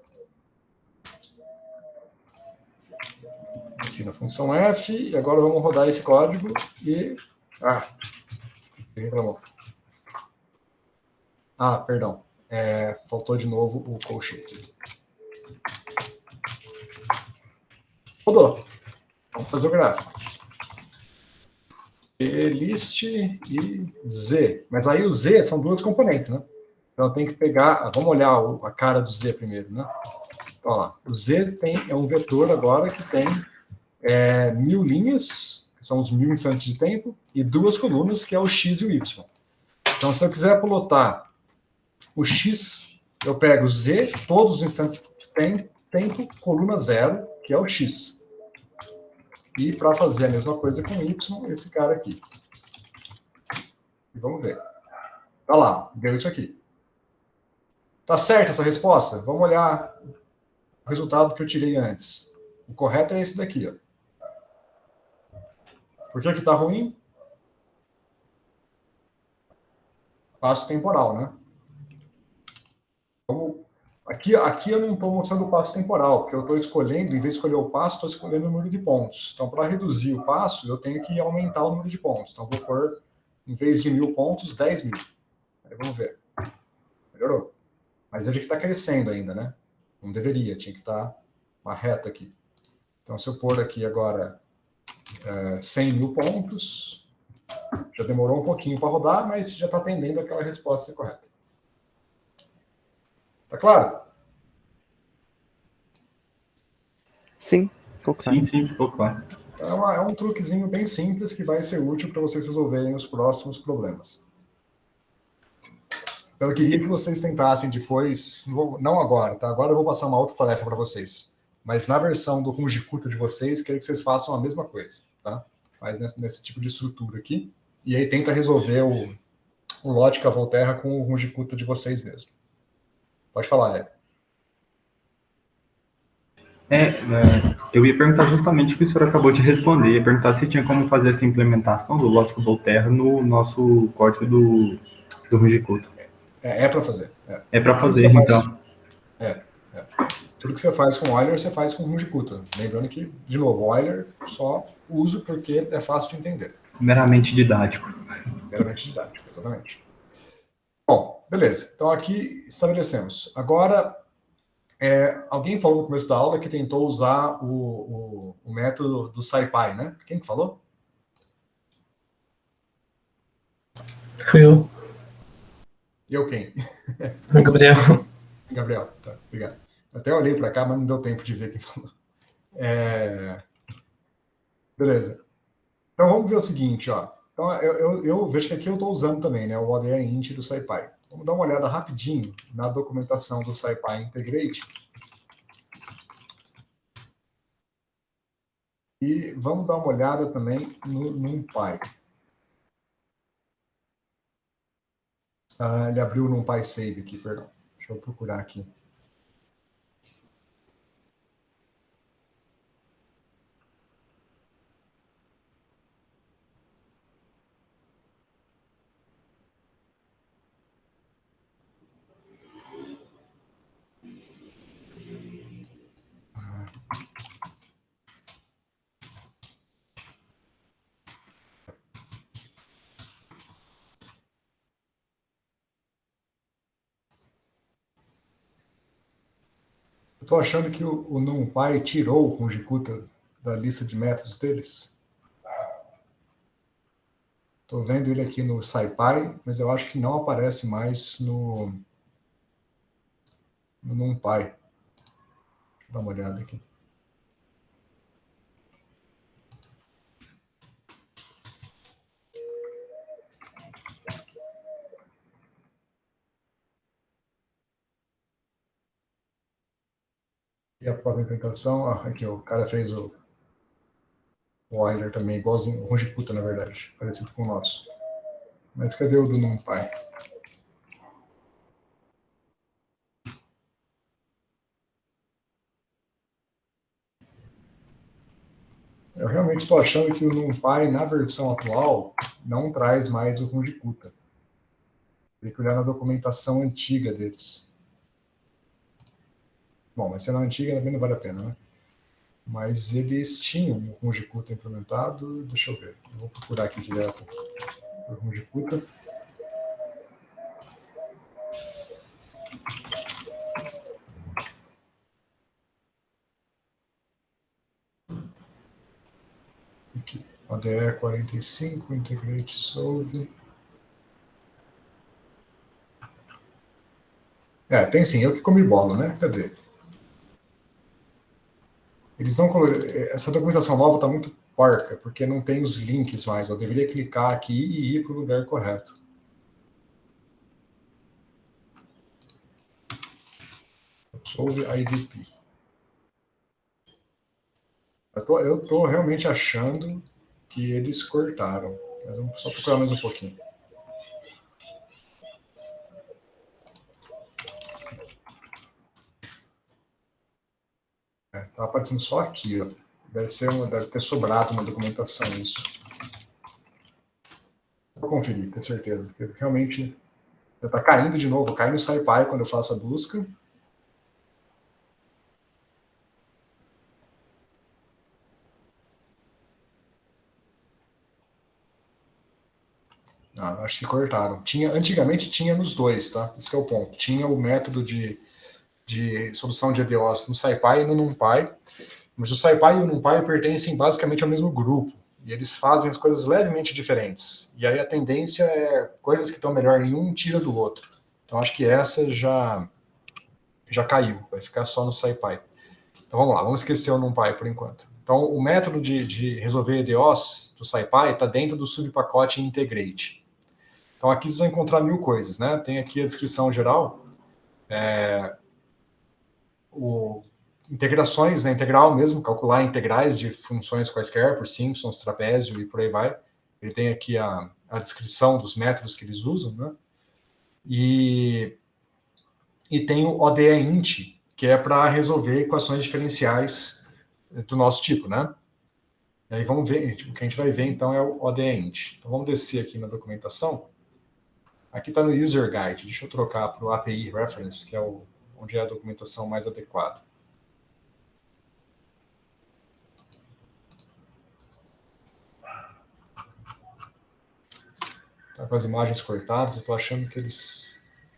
defino a função f, e agora vamos rodar esse código e... reclamou. Perdão. Faltou de novo o colchete. Rodou. Vamos fazer o gráfico. List e Z. Mas aí o Z são 2 componentes, né? Então eu tenho que pegar... Vamos olhar a cara do Z primeiro, né? Então, ó, o Z é um vetor agora que tem 1000 linhas, que são os 1000 instantes de tempo, e 2 colunas, que é o X e o Y. Então, se eu quiser plotar o X, eu pego o Z, todos os instantes de tempo, coluna 0, que é o X. E para fazer a mesma coisa com Y, esse cara aqui. E vamos ver. Tá lá, deu isso aqui. Tá certa essa resposta? Vamos olhar o resultado que eu tirei antes. O correto é esse daqui, ó. Por que está ruim? passo temporal, né? Então, aqui eu não estou mostrando o passo temporal, porque eu estou escolhendo, em vez de escolher o passo, estou escolhendo o número de pontos. Então, para reduzir o passo, eu tenho que aumentar o número de pontos. Então, vou pôr, em vez de 1.000 pontos, 10.000. Aí vamos ver. Melhorou. Mas veja que está crescendo ainda, né? Não deveria, tinha que estar uma reta aqui. Então, se eu pôr aqui agora 100.000 pontos, já demorou um pouquinho para rodar, mas já está atendendo aquela resposta correta. Tá claro? Sim, ficou claro. Sim, ficou claro. Então, é um truquezinho bem simples que vai ser útil para vocês resolverem os próximos problemas. Então, eu queria que vocês tentassem depois, não agora, tá? Agora eu vou passar uma outra tarefa para vocês. Mas na versão do Rungicuta de vocês, queria que vocês façam a mesma coisa, tá? Faz nesse tipo de estrutura aqui. E aí tenta resolver o Lógica Volterra com o Rungicuta de vocês mesmo. Pode falar, Hélio. Eu ia perguntar justamente o que o senhor acabou de responder. Ia perguntar se tinha como fazer essa implementação do Lógica Volterra no nosso código do Rungicuta. É para fazer. É para fazer, então. Tudo que você faz com Euler, você faz com Rungicuta. Lembrando que, de novo, Euler só uso porque é fácil de entender. Meramente didático. Meramente didático, exatamente. Bom, beleza. Então aqui estabelecemos. Agora, alguém falou no começo da aula que tentou usar o método do SciPy, né? Quem que falou? Fui eu. E eu quem? Gabriel. Gabriel, tá, obrigado. Até olhei para cá, mas não deu tempo de ver quem falou. Beleza. Então vamos ver o seguinte, ó. Então eu vejo que aqui eu estou usando também, né, o ODE int do SciPy. Vamos dar uma olhada rapidinho na documentação do SciPy Integrate. E vamos dar uma olhada também no NumPy. Ele abriu o NumPy Save aqui, perdão. Deixa eu procurar aqui. Estou achando que o NumPy tirou o Rungicuta da lista de métodos deles. Estou vendo ele aqui no SciPy, mas eu acho que não aparece mais no NumPy. Deixa eu dar uma olhada aqui. E a própria implementação, aqui o cara fez o Euler também, igualzinho, o Rungicuta, na verdade, parecido com o nosso. Mas cadê o do NumPy? Eu realmente estou achando que o NumPy, na versão atual, não traz mais o Rungicuta. Tem que olhar na documentação antiga deles. Bom, mas sendo antiga também não vale a pena, né? Mas eles tinham o Rungicuta implementado. Deixa eu ver. Eu vou procurar aqui direto o Rungicuta. Aqui. ODE 45, Integrate Solve. Tem sim, eu que comi bola, né? Cadê? Eles não essa documentação nova está muito porca, porque não tem os links mais. Eu deveria clicar aqui e ir para o lugar correto. Solve IDP. Eu estou realmente achando que eles cortaram. Mas vamos só procurar mais um pouquinho. Tá aparecendo só aqui, ó. Deve ter sobrado uma documentação isso. Vou conferir, ter certeza. Porque realmente Já está caindo de novo, cai no SciPy quando eu faço a busca. Ah, acho que cortaram. Antigamente tinha nos dois, tá? Esse que é o ponto. Tinha o método de solução de EDOs no SciPy e no NumPy, mas o SciPy e o NumPy pertencem basicamente ao mesmo grupo, e eles fazem as coisas levemente diferentes. E aí a tendência é coisas que estão melhor em um, tira do outro. Então acho que essa já caiu, vai ficar só no SciPy. Então vamos lá, vamos esquecer o NumPy por enquanto. Então o método de resolver EDOs do SciPy está dentro do subpacote Integrate. Então aqui vocês vão encontrar 1000 coisas, né? Tem aqui a descrição geral, integrações, né, integral mesmo, calcular integrais de funções quaisquer, por Simpsons, trapézio e por aí vai. Ele tem aqui a descrição dos métodos que eles usam, né? E tem o ODE-int, que é para resolver equações diferenciais do nosso tipo, né? E aí vamos ver, o que a gente vai ver então é o ODE-int. Então vamos descer aqui na documentação. Aqui está no User Guide, deixa eu trocar para o API Reference, que é onde é a documentação mais adequada. Tá com as imagens cortadas, eu estou achando que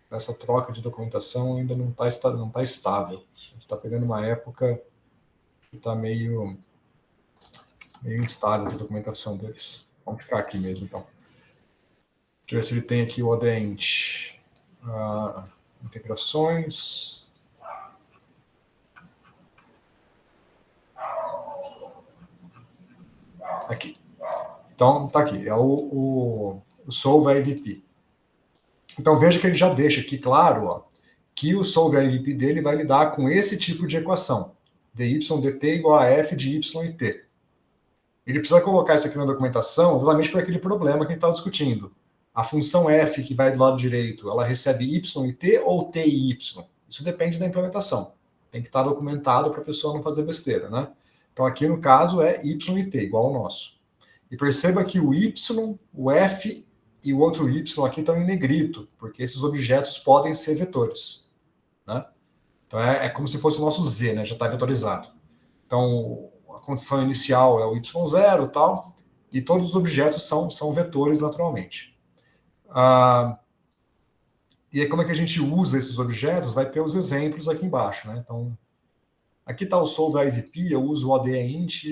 nessa troca de documentação ainda não tá estável. A gente está pegando uma época que está meio instável a documentação deles. Vamos ficar aqui mesmo, então. Deixa eu ver se ele tem aqui o ODEINT. Integrações. Aqui. Então, tá aqui. É o Solve IVP. Então, veja que ele já deixa aqui claro, ó, que o Solve IVP dele vai lidar com esse tipo de equação. dy dt igual a f de y e t. Ele precisa colocar isso aqui na documentação exatamente para aquele problema que a gente está discutindo. A função f que vai do lado direito, ela recebe y e t ou t e y? Isso depende da implementação. Tem que estar documentado para a pessoa não fazer besteira, né? Então, aqui no caso é y e t, igual ao nosso. E perceba que o y, o f e o outro y aqui estão em negrito, porque esses objetos podem ser vetores, né? Então, é como se fosse o nosso z, né? Já está vetorizado. Então, a condição inicial é o y0 e tal, e todos os objetos são vetores naturalmente. E aí, como é que a gente usa esses objetos? Vai ter os exemplos aqui embaixo, né? Então, aqui está o Solve IVP, eu uso o ODEINT,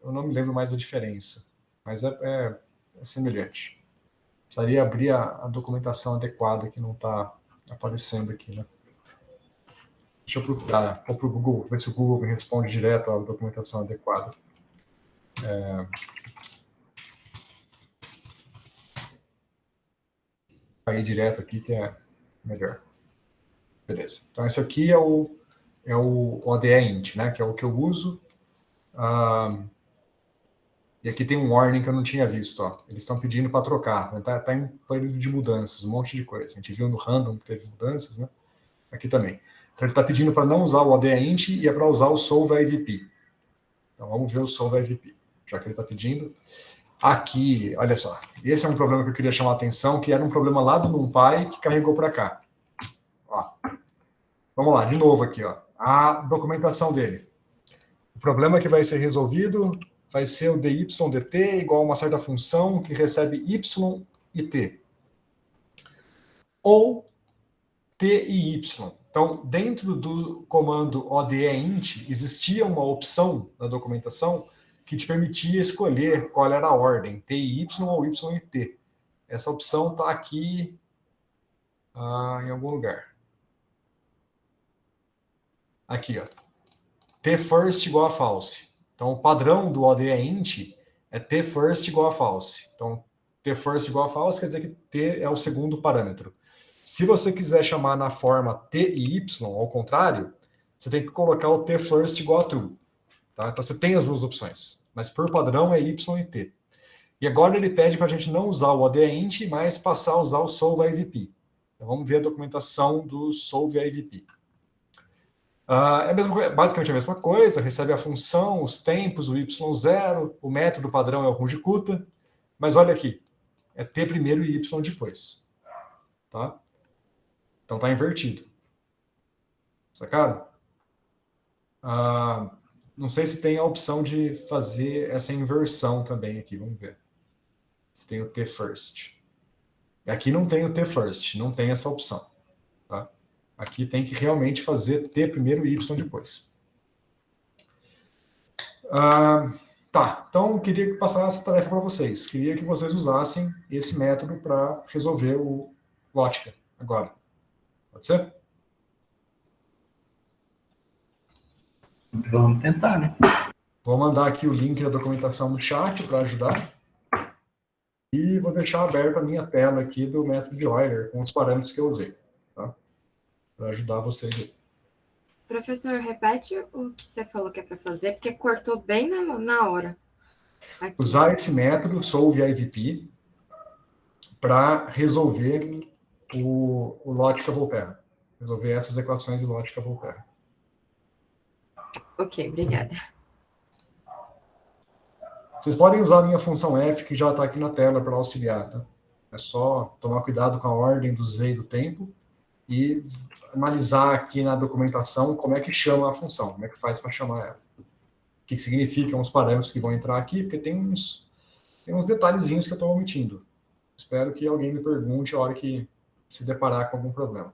eu não me lembro mais a diferença, mas é semelhante. Precisaria abrir a documentação adequada que não está aparecendo aqui, né? Deixa eu procurar, vou para o Google, ver se o Google me responde direto a documentação adequada. Aí direto aqui que é melhor. Beleza. Então, esse aqui é o ODEINT, né? Que é o que eu uso. E aqui tem um warning que eu não tinha visto, ó. Eles estão pedindo para trocar. Está em período de mudanças, um monte de coisa. A gente viu no random que teve mudanças, né? Aqui também. Então, ele está pedindo para não usar o ODEINT e é para usar o Solve IVP. Então, vamos ver o Solve IVP, já que ele está pedindo. Aqui, olha só. Esse é um problema que eu queria chamar a atenção, que era um problema lá do NumPy que carregou para cá. Ó. Vamos lá, de novo aqui, ó. A documentação dele. O problema que vai ser resolvido vai ser o dy dt igual a uma certa função que recebe y e t. Ou t e y. Então, dentro do comando ODEINT, existia uma opção na documentação que te permitia escolher qual era a ordem, t e y ou y e t. Essa opção está aqui em algum lugar. Aqui, ó. T first igual a false. Então, o padrão do ODEINT é T first igual a false. Então, T first igual a false quer dizer que T é o segundo parâmetro. Se você quiser chamar na forma T e Y, ao contrário, você tem que colocar o T first igual a true. Tá? Então, você tem as duas opções. Mas, por padrão, é Y e T. E agora ele pede para a gente não usar o ODEINT, mas passar a usar o Solve IVP. Então, vamos ver a documentação do Solve IVP. Basicamente a mesma coisa, recebe a função, os tempos, o y0, o método padrão é o Runge-Kutta, mas olha aqui, é t primeiro e y depois. Tá? Então tá invertido. Sacaram? Não sei se tem a opção de fazer essa inversão também aqui. Vamos ver. Se tem o T first. Aqui não tem o T first, não tem essa opção. Tá? Aqui tem que realmente fazer T primeiro e Y depois. Tá, então queria passar essa tarefa para vocês. Queria que vocês usassem esse método para resolver o lógica agora. Pode ser? Vamos tentar, né? Vou mandar aqui o link da documentação no chat para ajudar. E vou deixar aberta a minha tela aqui do método de Euler, com os parâmetros que eu usei. Tá? Para ajudar vocês. Professor, repete o que você falou que é para fazer, porque cortou bem na hora. Aqui. Usar esse método, solve IVP, para resolver o lógica Volterra. Resolver essas equações de lógica Volterra. Ok, obrigada. Vocês podem usar a minha função f, que já está aqui na tela para auxiliar. Tá? É só tomar cuidado com a ordem do z e do tempo e analisar aqui na documentação como é que chama a função, como é que faz para chamar ela. O que significam os parâmetros que vão entrar aqui, porque tem uns detalhezinhos que eu estou omitindo. Espero que alguém me pergunte a hora que se deparar com algum problema.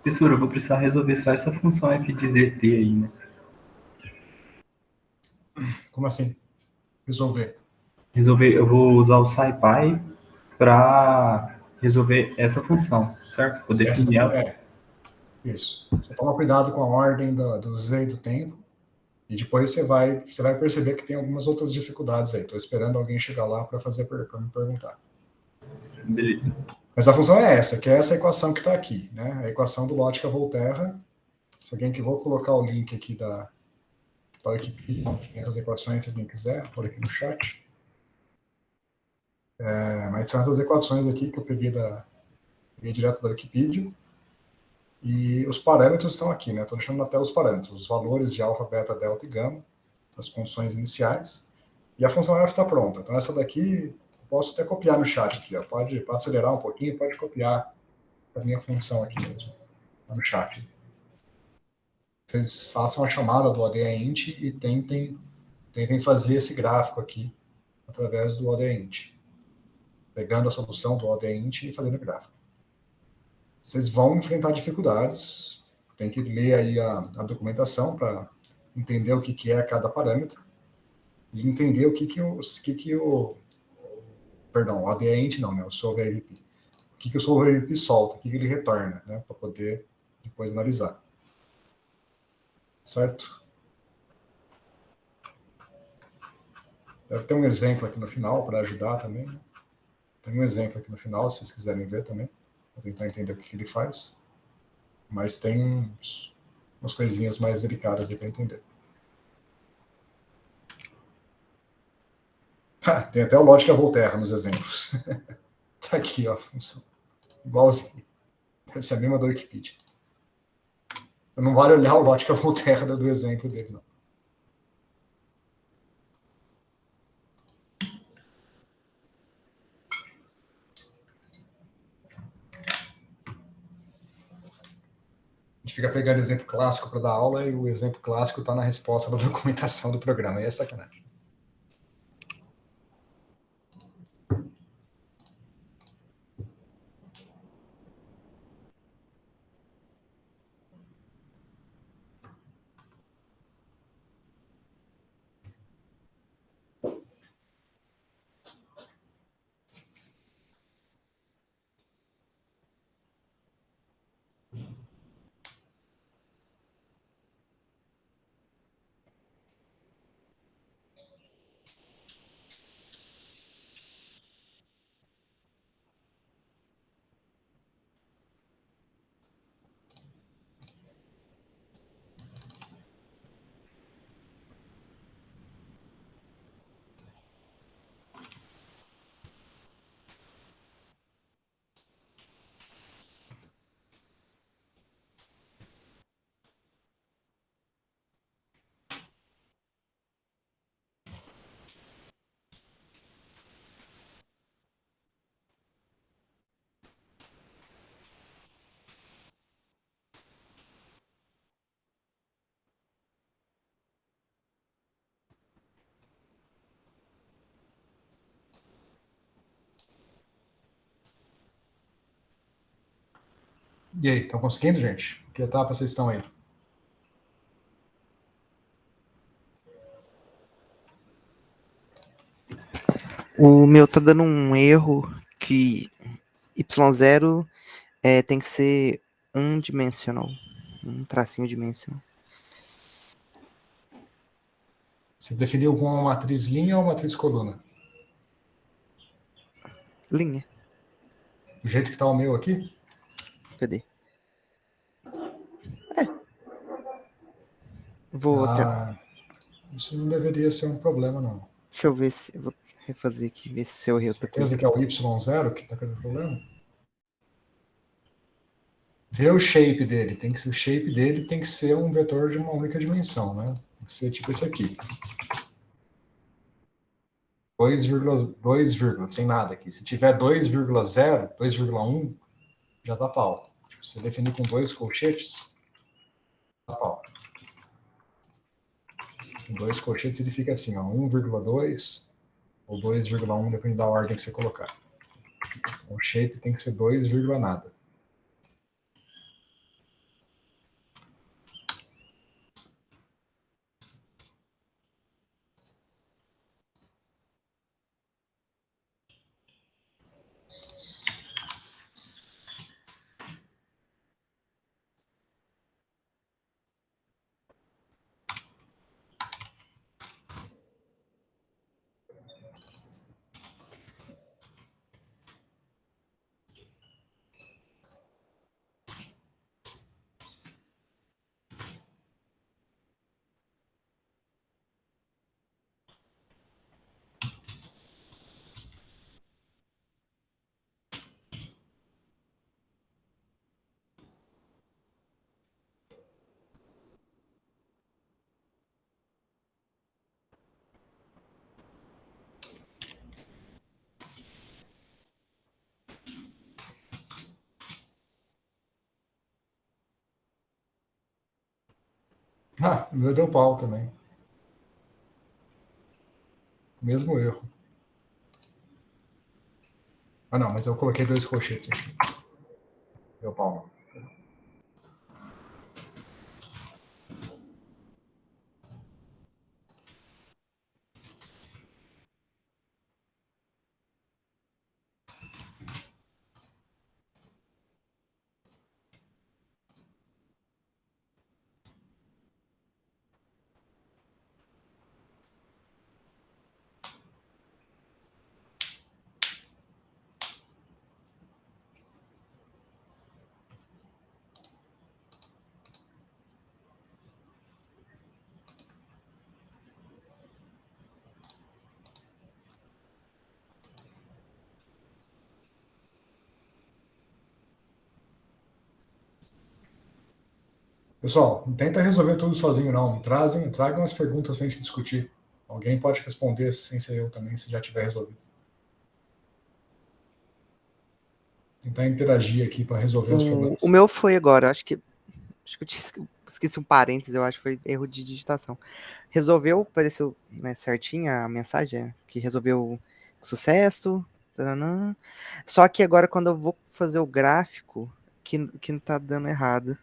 Professor, eu vou precisar resolver só essa função f de zt aí, né? Como assim? Resolver. Eu vou usar o SciPy para resolver essa função, certo? Vou definir ela. Isso. Só toma cuidado com a ordem do Z e do tempo. E depois você vai perceber que tem algumas outras dificuldades aí. Estou esperando alguém chegar lá para me perguntar. Beleza. Mas a função é essa, que é essa equação que está aqui, né? A equação do Lotka-Volterra. Se alguém que vou colocar o link aqui da Wikipedia, tem essas equações, se alguém quiser, por aqui no chat. Mas são essas equações aqui que eu peguei direto da Wikipedia. E os parâmetros estão aqui, né? Estou deixando na tela os parâmetros, os valores de alfa, beta, delta e gama, as funções iniciais. E a função f está pronta. Então, essa daqui, eu posso até copiar no chat aqui. Ó. Pode acelerar um pouquinho, pode copiar a minha função aqui mesmo, no chat. Vocês façam a chamada do ODEINT e tentem fazer esse gráfico aqui através do ODEINT. Pegando a solução do ODEINT e fazendo o gráfico. Vocês vão enfrentar dificuldades, tem que ler aí a documentação para entender o que é cada parâmetro e entender o ODEINT não, né, o SolveIVP. O que o SolveIVP solta, o que ele retorna, né, para poder depois analisar. Certo? Deve ter um exemplo aqui no final para ajudar também. Né? Tem um exemplo aqui no final, se vocês quiserem ver também, para tentar entender o que ele faz. Mas tem umas coisinhas mais delicadas aí para entender. Tem até o Lotka-Volterra nos exemplos. Tá aqui, ó, a função. Igualzinho. Deve ser a mesma da Wikipedia. Não vale olhar o Lotka-Volterra do exemplo dele, não. A gente fica pegando exemplo clássico para dar aula e o exemplo clássico está na resposta da documentação do programa. Aí é sacanagem. E aí, estão conseguindo, gente? Que etapa vocês estão aí? O meu tá dando um erro que y0 tem que ser dimensional, um tracinho dimensional. Você definiu com uma matriz linha ou matriz coluna? Linha. Do jeito que está o meu aqui? Cadê? Vou Isso não deveria ser um problema, não. Deixa eu ver se... Eu vou refazer aqui, ver se eu errei outra Certeza coisa. que é o Y0 que está com o problema? Vê o shape dele. O shape dele tem que ser um vetor de uma única dimensão, né? Tem que ser tipo esse aqui. 2, sem nada aqui. Se tiver 2,0, 2,1, já dá pau. Tipo, se definir com 2 colchetes, dá pau. Com 2 colchetes ele fica assim, ó, 1,2 ou 2,1, depende da ordem que você colocar. Então, o shape tem que ser 2, nada. Ah, o meu deu pau também. Mesmo erro. Ah, não, mas eu coloquei 2 colchetes aqui. Deu pau. Pessoal, não tenta resolver tudo sozinho, não. Tragam as perguntas para a gente discutir. Alguém pode responder sem ser eu também, se já tiver resolvido. Tentar interagir aqui para resolver os problemas. O meu foi agora, acho que eu esqueci um parênteses, eu acho que foi erro de digitação. Resolveu, apareceu, né, certinha a mensagem, que resolveu com sucesso. Taranã. Só que agora quando eu vou fazer o gráfico, que não tá dando errado.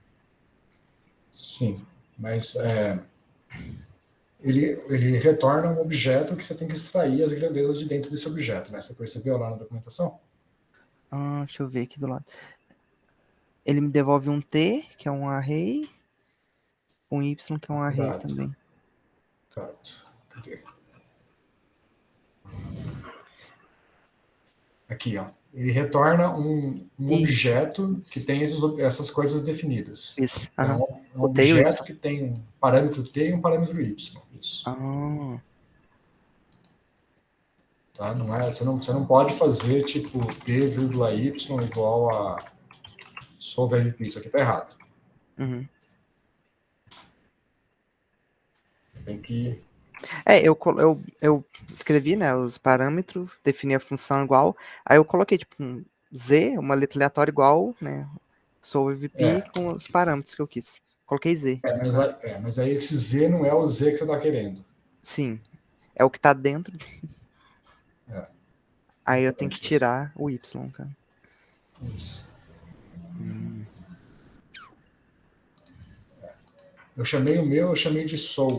Sim, mas ele retorna um objeto que você tem que extrair as grandezas de dentro desse objeto, né? Você percebeu lá na documentação? Deixa eu ver aqui do lado. Ele me devolve um T, que é um array, um Y, que é um array Cuidado. também. Cadê? Aqui, ó. Ele retorna um objeto que tem essas coisas definidas. Isso. É um O T e o objeto Y. que tem um parâmetro T e um parâmetro Y. Isso. Tá? Não é, você não pode fazer tipo P, Y igual a solver isso aqui tá errado. Uhum. Tem que Eu escrevi, né, os parâmetros, defini a função igual, aí eu coloquei, tipo, um Z, uma letra aleatória igual, né, sou o VP com os parâmetros que eu quis. Coloquei Z. Mas aí esse Z não é o Z que você está querendo. Sim, é o que tá dentro. Aí eu tenho que Isso. tirar o Y, cara. Isso. Eu chamei de sol,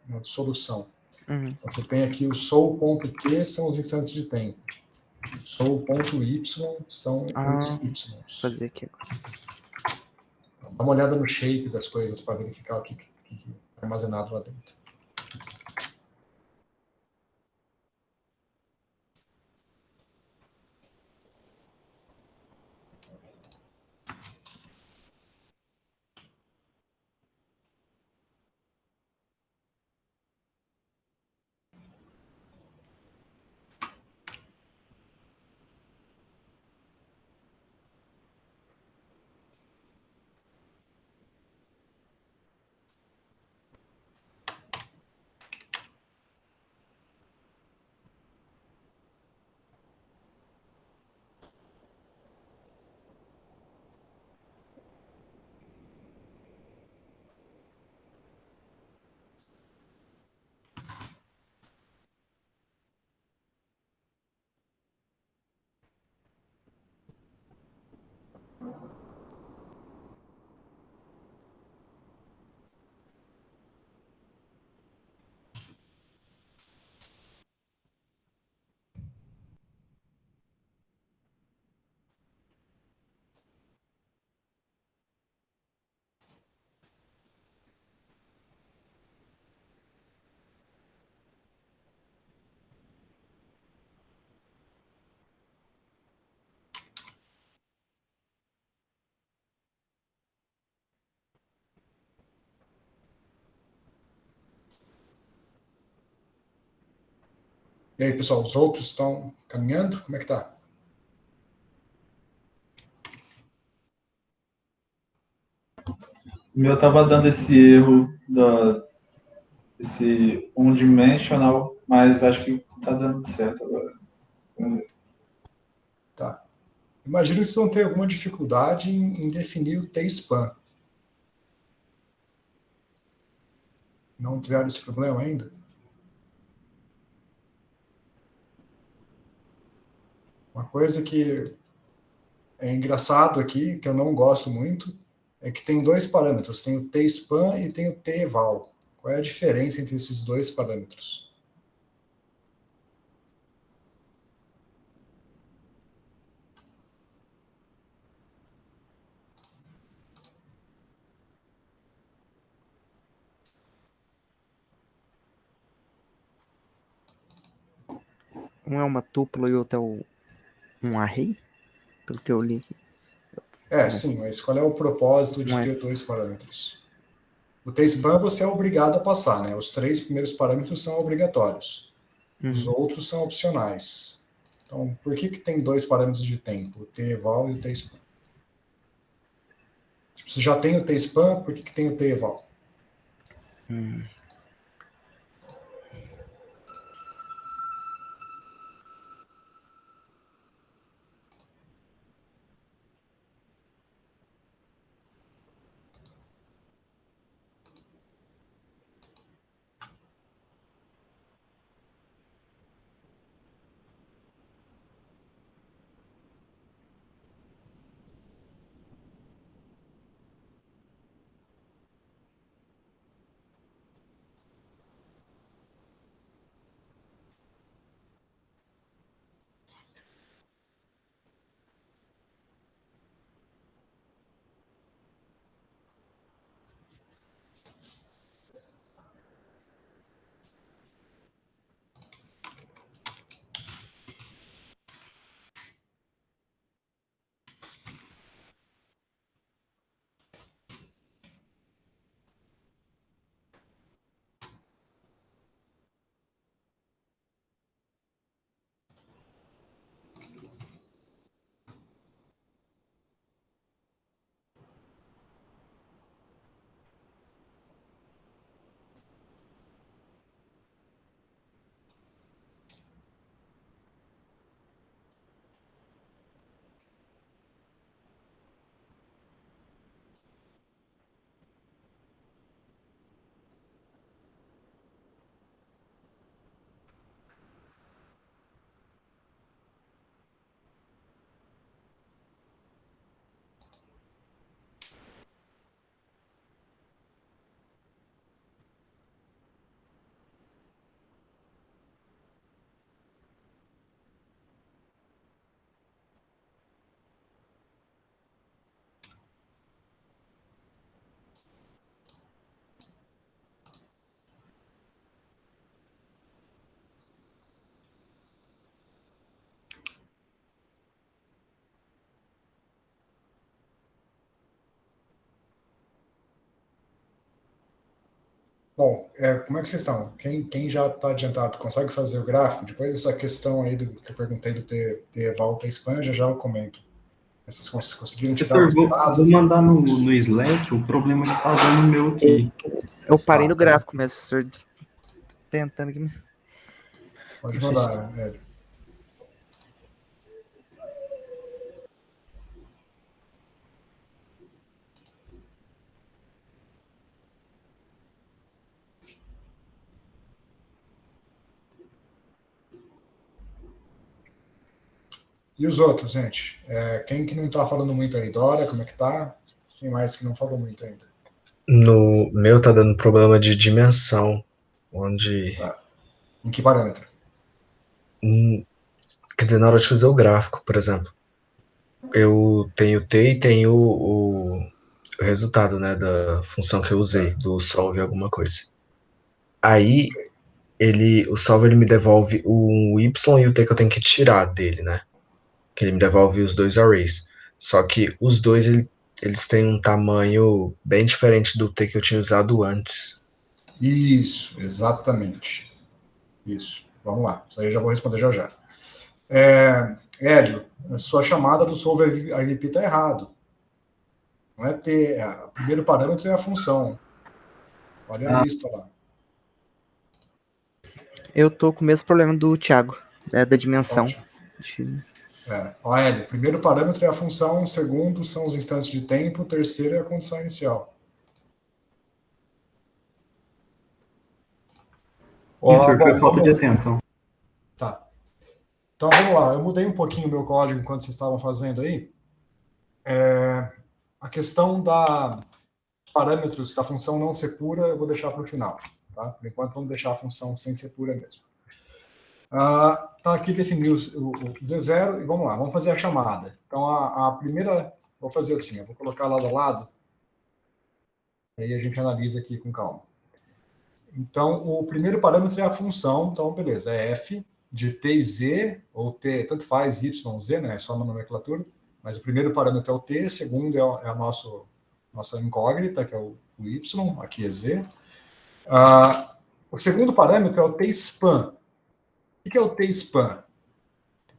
né, de solução. Uhum. Então, você tem aqui o sol.t são os instantes de tempo. O sol.y são os y. Vou fazer aqui agora. Dá uma olhada no shape das coisas para verificar o que é armazenado lá dentro. E aí, pessoal, os outros estão caminhando? Como é que tá? O meu tava dando esse erro esse unidimensional, mas acho que tá dando certo agora. Tá. Imagino que vocês vão ter alguma dificuldade em definir o T-span. não tiveram esse problema ainda? Uma coisa que é engraçado aqui, que eu não gosto muito, é que tem dois parâmetros, tem o T-span e tem o T-eval. Qual é a diferença entre esses dois parâmetros? Um é uma tupla e o outro é um array? Pelo que eu li. Sim, mas qual é o propósito de ter dois parâmetros? O T-span você é obrigado a passar, né? Os 3 primeiros parâmetros são obrigatórios. Os outros são opcionais. Então, por que tem 2 parâmetros de tempo? O T-eval e o T-span. Tipo, se já tem o T-span, por que tem o T-eval? Bom, como é que vocês estão? Quem já está adiantado consegue fazer o gráfico? Depois dessa questão aí que eu perguntei do T-eval, T-span, já eu comento. Vocês conseguiram tirar o resultado? Vou mandar no Slack, o problema que tá dando meu aqui. Eu parei no gráfico mesmo, senhor. Tentando que... Pode mandar, Hélio. E os outros, gente? Quem que não está falando muito aí? Dora, como é que tá? Quem mais que não falou muito ainda? No meu tá dando problema de dimensão, onde... Tá. Em que parâmetro? Quer dizer, na hora de fazer o gráfico, por exemplo, eu tenho T e tenho o resultado, né, da função que eu usei, do solve alguma coisa. Aí, o solve ele me devolve o Y e o T que eu tenho que tirar dele, né? Que ele me devolve os dois arrays. Só que os dois, eles têm um tamanho bem diferente do T que eu tinha usado antes. Isso, exatamente. Isso. Vamos lá. Isso aí eu já vou responder já. Hélio, a sua chamada do solve IVP está errado. Não é T. O primeiro parâmetro é a função. Olha a lista lá. Eu tô com o mesmo problema do Thiago, da dimensão. Hélio, primeiro parâmetro é a função, o segundo são os instantes de tempo, o terceiro é a condição inicial. Isso foi Bom, falta de atenção. Tá. Então, vamos lá. Eu mudei um pouquinho o meu código enquanto vocês estavam fazendo aí. A questão dos parâmetros da função não ser pura, eu vou deixar para o final. Tá? Por enquanto, vamos deixar a função sem ser pura mesmo. Então, aqui defini o Z0 e vamos lá. Vamos fazer a chamada. Então, a primeira... Vou fazer assim. Eu vou colocar lado a lado. Aí a gente analisa aqui com calma. Então, o primeiro parâmetro é a função. Então, beleza. É f de t e z, ou t, tanto faz y, z, né? É só uma nomenclatura. Mas o primeiro parâmetro é o t, o segundo é a nossa incógnita, que é o y, aqui é z. O segundo parâmetro é o t-span. O que é o t-span?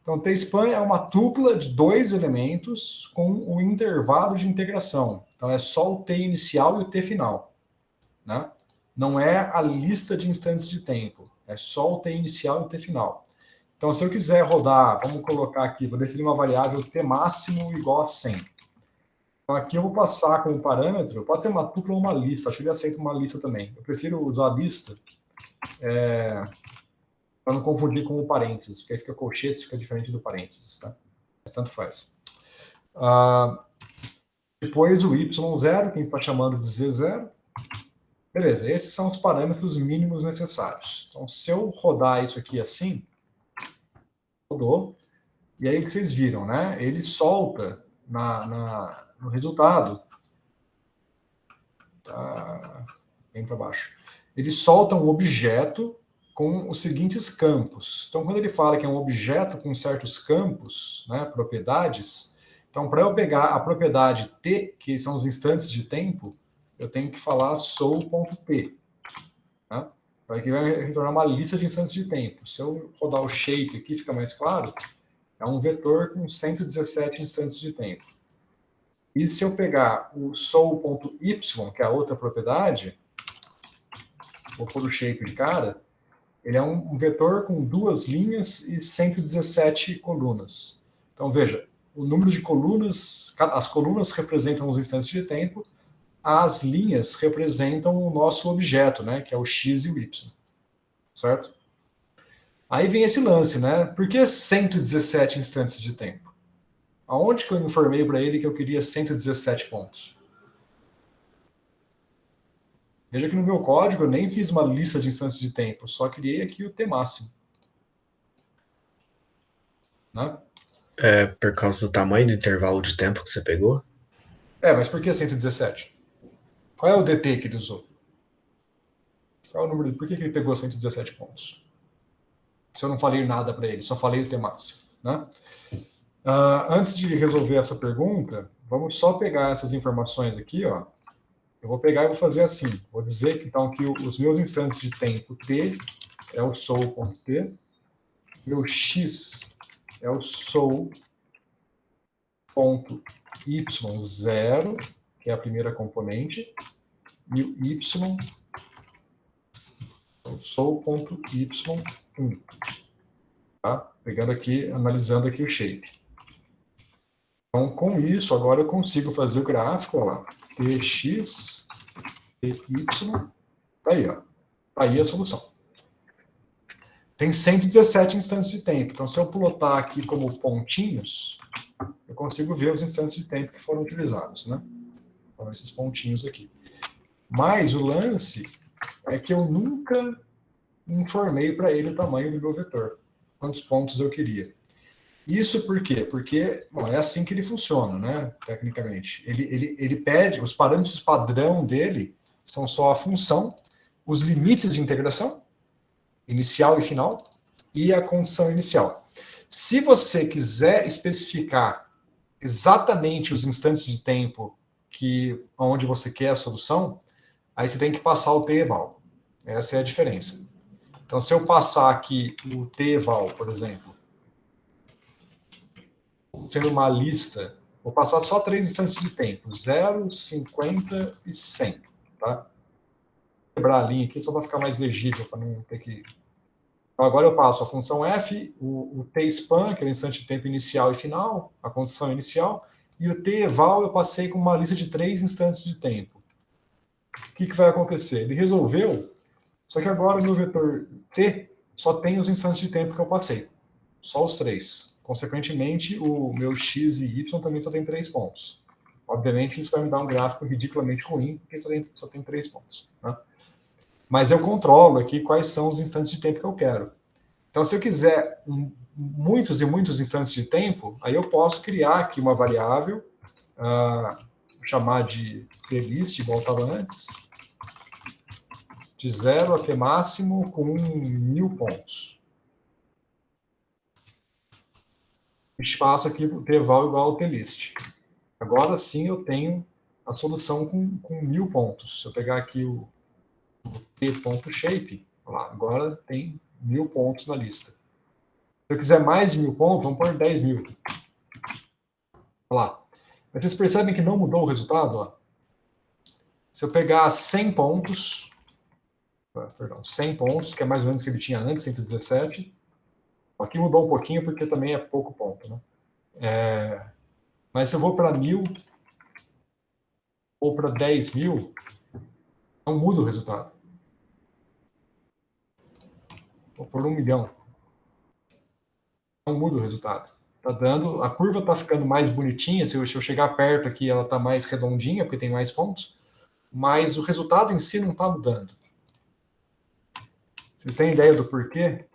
Então, o t-span é uma tupla de 2 elementos com o intervalo de integração. Então, é só o t inicial e o t final. Né? Não é a lista de instantes de tempo. É só o t inicial e o t final. Então, se eu quiser rodar, vamos colocar aqui, vou definir uma variável t máximo igual a 100. Então, aqui eu vou passar como parâmetro, pode ter uma tupla ou uma lista, acho que ele aceita uma lista também. Eu prefiro usar a lista para não confundir com o parênteses, porque aí fica colchetes, fica diferente do parênteses. Tá? Mas tanto faz. Depois o y0, que a gente está chamando de z0. Beleza, esses são os parâmetros mínimos necessários. Então, se eu rodar isso aqui assim, rodou, e aí o que vocês viram, né? Ele solta no resultado, tá, bem para baixo, ele solta um objeto com os seguintes campos. Então, quando ele fala que é um objeto com certos campos, né, propriedades, então, para eu pegar a propriedade t, que são os instantes de tempo, eu tenho que falar soul.t. Né? Aqui vai retornar uma lista de instantes de tempo. Se eu rodar o shape aqui, fica mais claro, é um vetor com 117 instantes de tempo. E se eu pegar o soul.y, que é a outra propriedade, vou pôr o shape de cara, ele é um vetor com 2 linhas e 117 colunas. Então, veja, o número de colunas, as colunas representam os instantes de tempo, as linhas representam o nosso objeto, né, que é o x e o y. Certo? Aí vem esse lance, né? Por que 117 instantes de tempo? Aonde que eu informei para ele que eu queria 117 pontos? Veja que no meu código eu nem fiz uma lista de instantes de tempo, só criei aqui o t máximo. Né? É por causa do tamanho do intervalo de tempo que você pegou? Mas por que 117? Qual é o dt que ele usou? Qual é o número? Por que ele pegou 117 pontos? Se eu não falei nada para ele, só falei o t máximo. Né? Antes de resolver essa pergunta, vamos só pegar essas informações aqui, ó. Eu vou pegar e vou fazer assim. Vou dizer que, então, que os meus instantes de tempo t é o soul.t, meu x é o soul.y0, que é a primeira componente, e o y é o soul.y1. Tá? Pegando aqui, analisando aqui o shape. Então, com isso, agora eu consigo fazer o gráfico, ó lá. Tx, Ty, tá aí, ó. Tá aí a solução. Tem 117 instantes de tempo. Então, se eu plotar aqui como pontinhos, eu consigo ver os instantes de tempo que foram utilizados, né? Então, esses pontinhos aqui. Mas o lance é que eu nunca informei para ele o tamanho do meu vetor. Quantos pontos eu queria. Isso por quê? Porque bom, é assim que ele funciona, né? Tecnicamente. Ele pede, os parâmetros padrão dele são só a função, os limites de integração, inicial e final, e a condição inicial. Se você quiser especificar exatamente os instantes de tempo onde você quer a solução, aí você tem que passar o t-eval. Essa é a diferença. Então, se eu passar aqui o t-eval, por exemplo, sendo uma lista, vou passar só 3 instantes de tempo, 0, 50 e 100. Tá? Vou quebrar a linha aqui só para ficar mais legível, para não ter que... Então, agora eu passo a função f, o t-span, que é o instante de tempo inicial e final, a condição inicial, e o t-eval eu passei com uma lista de 3 instantes de tempo. O que vai acontecer? Ele resolveu Só que agora no vetor t só tem os instantes de tempo que eu passei. Só os 3. Consequentemente, o meu x e y também só tem 3 pontos. Obviamente, isso vai me dar um gráfico ridiculamente ruim, porque só tem 3 pontos. Né? Mas eu controlo aqui quais são os instantes de tempo que eu quero. Então, se eu quiser muitos e muitos instantes de tempo, aí eu posso criar aqui uma variável, chamar de plist, igual estava antes, de 0 a t máximo com 1000 pontos. Espaço aqui para o tval igual ao plist. Agora sim eu tenho a solução com 1000 pontos. Se eu pegar aqui o t.shape, agora tem 1000 pontos na lista. Se eu quiser mais de 1000 pontos, vamos pôr 10.000. Olha lá. Mas vocês percebem que não mudou o resultado? Ó. Se eu pegar 100 pontos, 100 pontos, que é mais ou menos o que ele tinha antes, 117. Aqui mudou um pouquinho, porque também é pouco ponto. Né? Mas se eu vou para 1000 ou para 10.000, não muda o resultado. Vou por 1 milhão. Não muda o resultado. Tá dando, a curva está ficando mais bonitinha, se eu chegar perto aqui, ela está mais redondinha, porque tem mais pontos, mas o resultado em si não está mudando. Vocês têm ideia do porquê?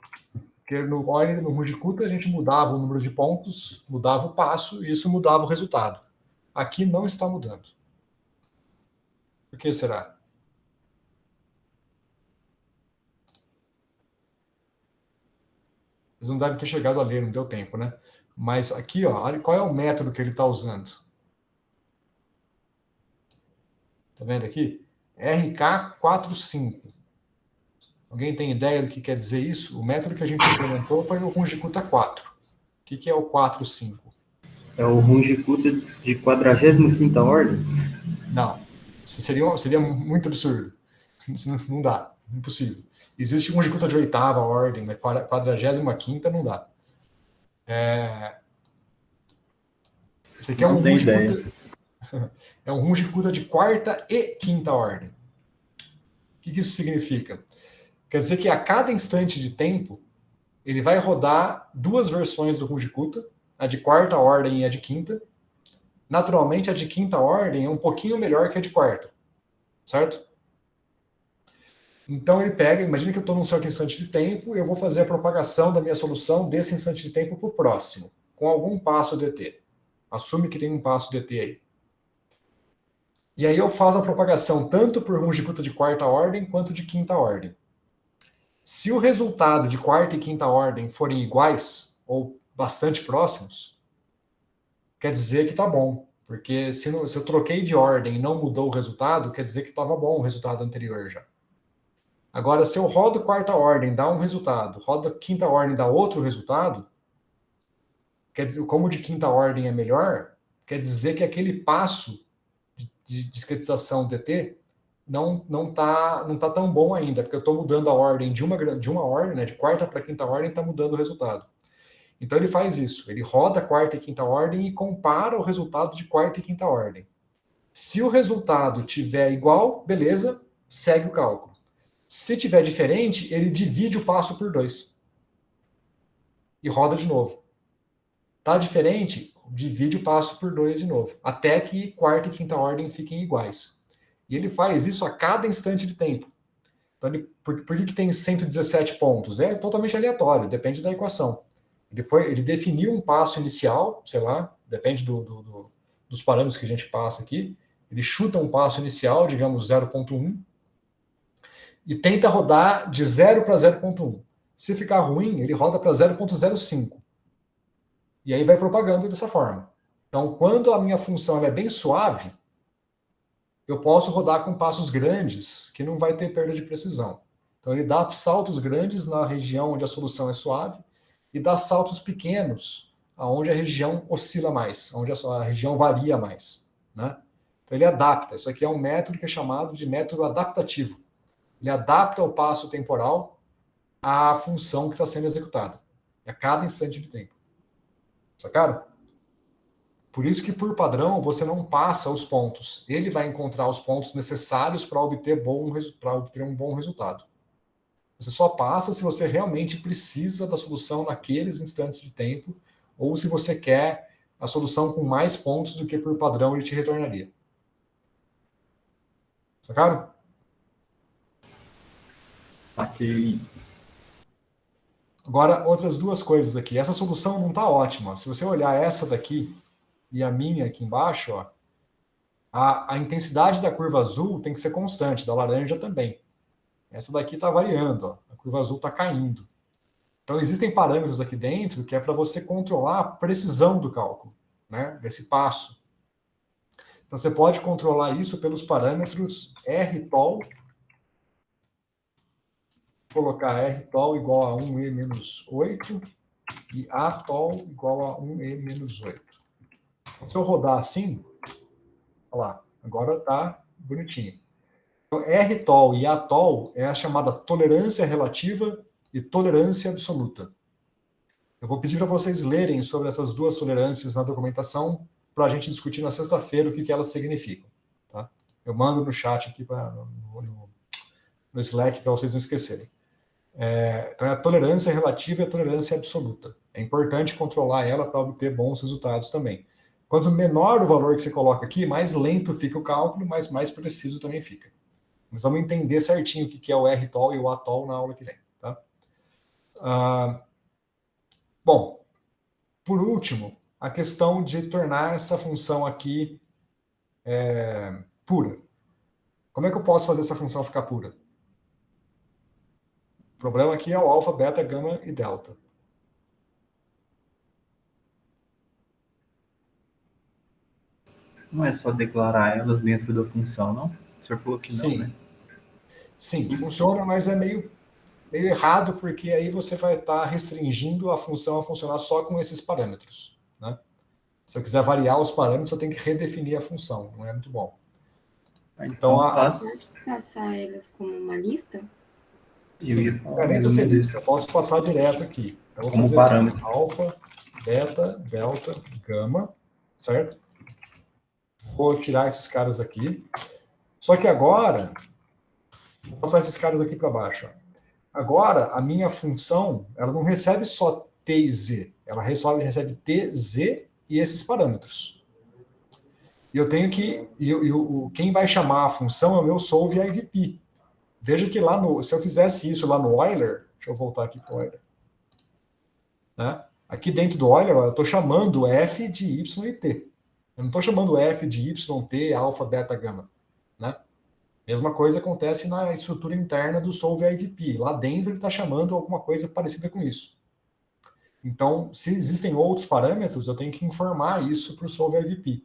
Porque no Euler, no Rudicuta, a gente mudava o número de pontos, mudava o passo, e isso mudava o resultado. Aqui não está mudando. Por que será? Eles não devem ter chegado a ler, não deu tempo, né? Mas aqui, ó, olha qual é o método que ele está usando. Tá vendo aqui? RK45. Alguém tem ideia do que quer dizer isso? O método que a gente implementou foi o Runge-Kutta 4. O que é o 45? É o Runge-Kutta de 45ª ordem? Não. Isso seria muito absurdo. Isso não dá. Impossível. Existe um Runge-Kutta de 8ª ordem, mas 45ª não dá. Esse aqui é um Runge-Kutta. É um Runge-Kutta de 4ª e 5ª ordem. O que isso significa? Quer dizer que a cada instante de tempo, ele vai rodar 2 versões do Runge-Kutta, a de 4ª ordem e a de 5ª. Naturalmente, a de 5ª ordem é um pouquinho melhor que a de 4ª, certo? Então, ele pega, imagina que eu estou num certo instante de tempo, eu vou fazer a propagação da minha solução desse instante de tempo para o próximo, com algum passo dt. Assume que tem um passo dt aí. E aí eu faço a propagação tanto por Runge-Kutta de 4ª ordem, quanto de 5ª ordem. Se o resultado de 4ª e 5ª ordem forem iguais, ou bastante próximos, quer dizer que está bom. Porque se eu troquei de ordem e não mudou o resultado, quer dizer que estava bom o resultado anterior já. Agora, se eu rodo 4ª ordem, dá um resultado, rodo 5ª ordem, dá outro resultado, quer dizer, como o de 5ª ordem é melhor, quer dizer que aquele passo de discretização dt não tá tão bom ainda, porque eu estou mudando a ordem de uma ordem, né, de 4ª para 5ª ordem, está mudando o resultado. Então ele faz isso, ele roda 4ª e 5ª ordem e compara o resultado de 4ª e 5ª ordem. Se o resultado tiver igual, beleza, segue o cálculo. Se tiver diferente, ele divide o passo por 2. E roda de novo. Tá diferente, divide o passo por 2 de novo. Até que 4ª e 5ª ordem fiquem iguais. E ele faz isso a cada instante de tempo. Então, por que tem 117 pontos? É totalmente aleatório, depende da equação. Ele definiu um passo inicial, sei lá, depende dos parâmetros que a gente passa aqui. Ele chuta um passo inicial, digamos 0.1, e tenta rodar de 0 para 0.1. Se ficar ruim, ele roda para 0.05. E aí vai propagando dessa forma. Então, quando a minha função é bem suave, eu posso rodar com passos grandes, que não vai ter perda de precisão. Então, ele dá saltos grandes na região onde a solução é suave e dá saltos pequenos, onde a região oscila mais, onde a região varia mais. Né? Então, ele adapta. Isso aqui é um método que é chamado de método adaptativo. Ele adapta o passo temporal à função que está sendo executada, a cada instante de tempo. Sacaram? Por isso que, por padrão, você não passa os pontos. Ele vai encontrar os pontos necessários para obter um bom resultado. Você só passa se você realmente precisa da solução naqueles instantes de tempo, ou se você quer a solução com mais pontos do que por padrão ele te retornaria. Sacaram? Aqui. Agora, outras duas coisas aqui. Essa solução não está ótima. Se você olhar essa daqui e a minha aqui embaixo, ó, a intensidade da curva azul tem que ser constante, da laranja também. Essa daqui está variando, ó. A curva azul está caindo. Então, existem parâmetros aqui dentro que é para você controlar a precisão do cálculo, né, desse passo. Então, você pode controlar isso pelos parâmetros Rtol, colocar Rtol igual a 1e menos 8 e Atol igual a 1e menos 8. Se eu rodar assim, olha lá, agora está bonitinho. Então, Rtol e Atol é a chamada tolerância relativa e tolerância absoluta. Eu vou pedir para vocês lerem sobre essas duas tolerâncias na documentação para a gente discutir na sexta-feira o que elas significam. Tá? Eu mando no chat aqui, no Slack, para vocês não esquecerem. Então, é a tolerância relativa e a tolerância absoluta. É importante controlar ela para obter bons resultados também. Quanto menor o valor que você coloca aqui, mais lento fica o cálculo, mas mais preciso também fica. Mas vamos entender certinho o que é o Rtol e o Atol na aula que vem. Tá? Bom, por último, a questão de tornar essa função aqui pura. Como é que eu posso fazer essa função ficar pura? O problema aqui é o alfa, beta, gama e delta. Não é só declarar elas dentro da função, não? O senhor falou que não, Sim. né? Sim, funciona, mas é meio errado, porque aí você vai estar restringindo a função a funcionar só com esses parâmetros. Né? Se eu quiser variar os parâmetros, eu tenho que redefinir a função. Não é muito bom. Então, Pode passar elas como uma lista? Nem precisa disso. Eu posso passar direto aqui. Eu vou fazer parâmetro. Assim, alfa, beta, delta, gama, certo? Vou tirar esses caras aqui. Só que agora, vou passar esses caras aqui para baixo. Ó. Agora, a minha função, ela não recebe só T e Z. Ela recebe T, Z e esses parâmetros. E eu tenho que... quem vai chamar a função é o meu solve IVP. Veja que lá no... Se eu fizesse isso lá no Euler... Deixa eu voltar aqui para o Euler. Né? Aqui dentro do Euler, eu estou chamando f de y e t. Eu não estou chamando f de y, t, alfa, beta, gama. Né? Mesma coisa acontece na estrutura interna do solve IVP. Lá dentro ele está chamando alguma coisa parecida com isso. Então, se existem outros parâmetros, eu tenho que informar isso para o solve IVP.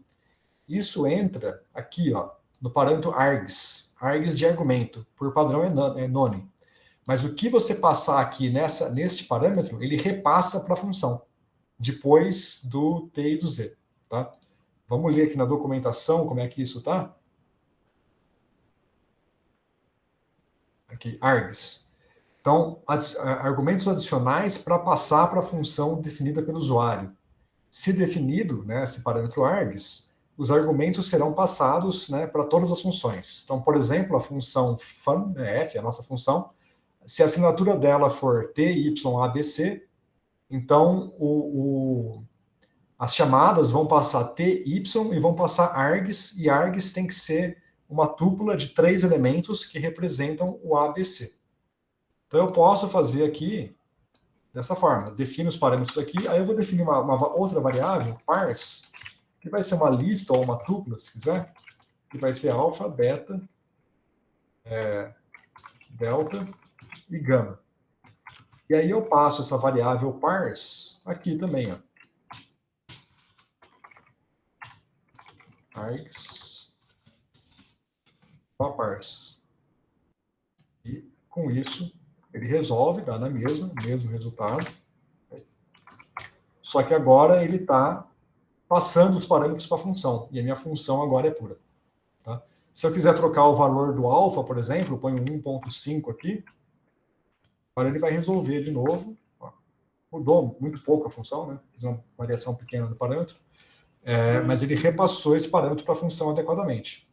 Isso entra aqui, ó, no parâmetro args. Args de argumento. Por padrão é none. Mas o que você passar aqui neste parâmetro, ele repassa para a função. Depois do t e do z. Tá? Vamos ler aqui na documentação como é que isso está. Aqui, args. Então, argumentos adicionais para passar para a função definida pelo usuário. Se definido, né, esse parâmetro args, os argumentos serão passados, né, para todas as funções. Então, por exemplo, a função fun, né, f, a nossa função, se a assinatura dela for t, y, a, b, c, então as chamadas vão passar t, y e vão passar args, e args tem que ser uma tupla de 3 elementos que representam o a, b, c. Então, eu posso fazer aqui dessa forma. Defino os parâmetros aqui, aí eu vou definir uma outra variável, parse, que vai ser uma lista ou uma tupla, se quiser, que vai ser alfa, beta, delta e gama. E aí eu passo essa variável parse aqui também, ó. Args, parse. E com isso, ele resolve, dá na mesmo resultado. Só que agora ele está passando os parâmetros para a função. E a minha função agora é pura. Tá? Se eu quiser trocar o valor do alfa, por exemplo, eu ponho 1.5 aqui. Agora ele vai resolver de novo. Ó, mudou muito pouco a função, né? Fiz uma variação pequena do parâmetro. Mas ele repassou esse parâmetro para a função adequadamente.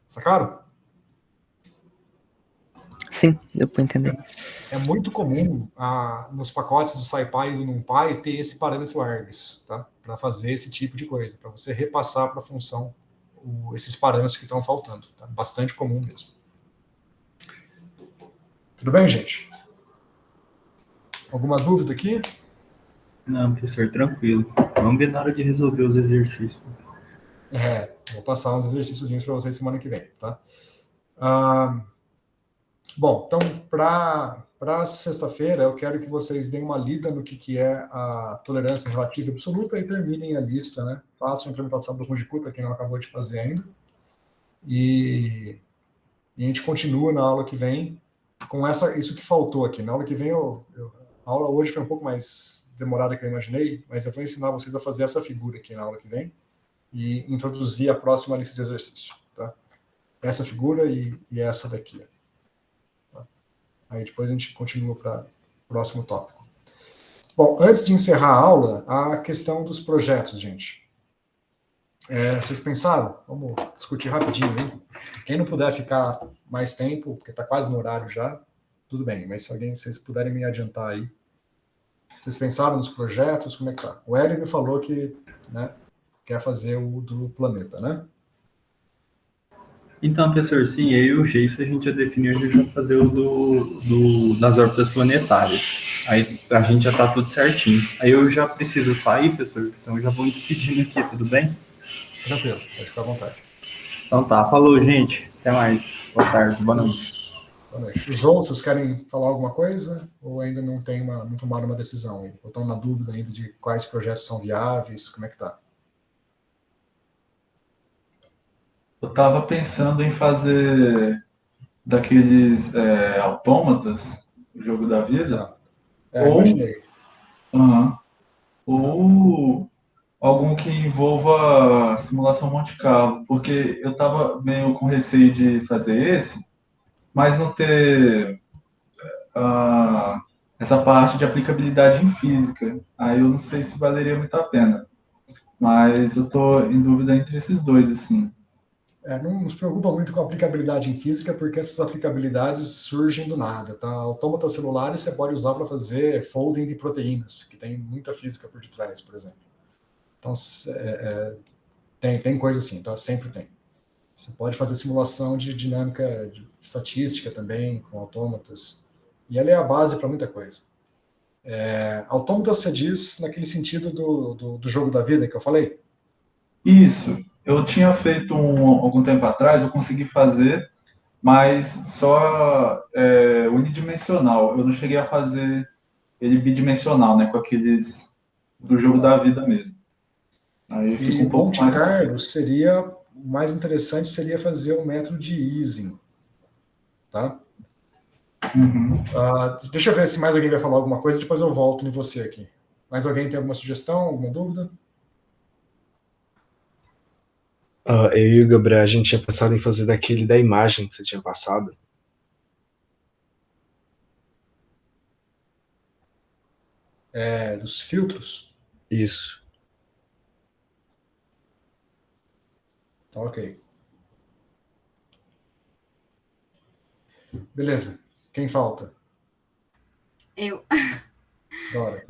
Sacaram? Sim, deu para entender. É muito comum nos pacotes do SciPy e do NumPy ter esse parâmetro args, tá? Para fazer esse tipo de coisa, para você repassar para a função esses parâmetros que estão faltando. Tá? Bastante comum mesmo. Tudo bem, gente? Alguma dúvida aqui? Não, professor, tranquilo. Vamos ver na hora de resolver os exercícios. Vou passar uns exercíciozinhos para vocês semana que vem, tá? Bom, então, para sexta-feira, eu quero que vocês deem uma lida no que é a tolerância relativa absoluta e terminem a lista, né? Façam a implementação do Runge-Kutta, quem não acabou de fazer ainda. E a gente continua na aula que vem com isso que faltou aqui. Na aula que vem, a aula hoje foi um pouco mais demorada que eu imaginei, mas eu vou ensinar vocês a fazer essa figura aqui na aula que vem e introduzir a próxima lista de exercício, tá? Essa figura e essa daqui. Tá? Aí depois a gente continua para o próximo tópico. Bom, antes de encerrar a aula, a questão dos projetos, gente. Vocês pensaram? Vamos discutir rapidinho, hein? Quem não puder ficar mais tempo, porque está quase no horário já, tudo bem, mas se vocês puderem me adiantar aí. Vocês pensaram nos projetos? Como é que tá? O Hélio me falou que, né, quer fazer o do planeta, né? Então, professor, sim, eu e o Geiso, a gente já definiu, a gente vai fazer o das órbitas planetárias. Aí a gente já tá tudo certinho. Aí eu já preciso sair, professor, então eu já vou me despedindo aqui, tudo bem? Tranquilo, pode ficar à vontade. Então tá, falou, gente. Até mais. Boa tarde, boa noite. Boa noite. Os outros querem falar alguma coisa? Ou ainda não tomaram uma decisão? Ou estão na dúvida ainda de quais projetos são viáveis? Como é que tá? Eu estava pensando em fazer daqueles autômatas, o jogo da vida. Imaginei. Ou algum que envolva simulação Monte Carlo, porque eu estava meio com receio de fazer esse, mas não ter essa parte de aplicabilidade em física. Aí eu não sei se valeria muito a pena. Mas eu estou em dúvida entre esses dois, assim. Não nos preocupa muito com a aplicabilidade em física, porque essas aplicabilidades surgem do nada, tá? Autômatas celulares você pode usar para fazer folding de proteínas, que tem muita física por detrás, por exemplo. Então, tem coisa assim, tá? Sempre tem. Você pode fazer simulação de dinâmica, de estatística também, com autômatas. E ela é a base para muita coisa. Autômatas você diz naquele sentido do jogo da vida que eu falei? Isso. Eu tinha feito algum tempo atrás, eu consegui fazer, mas só unidimensional. Eu não cheguei a fazer ele bidimensional, né? Com aqueles do jogo da vida mesmo. Aí fica um pouco Monte mais... Carlo seria... O mais interessante seria fazer o método de Ising. Tá? Uhum. Deixa eu ver se mais alguém vai falar alguma coisa, depois eu volto em você aqui. Mais alguém tem alguma sugestão, alguma dúvida? Eu e o Gabriel, a gente tinha pensado em fazer daquele da imagem que você tinha passado. Dos filtros? Isso. Tá, ok. Beleza. Quem falta? Eu. Dora.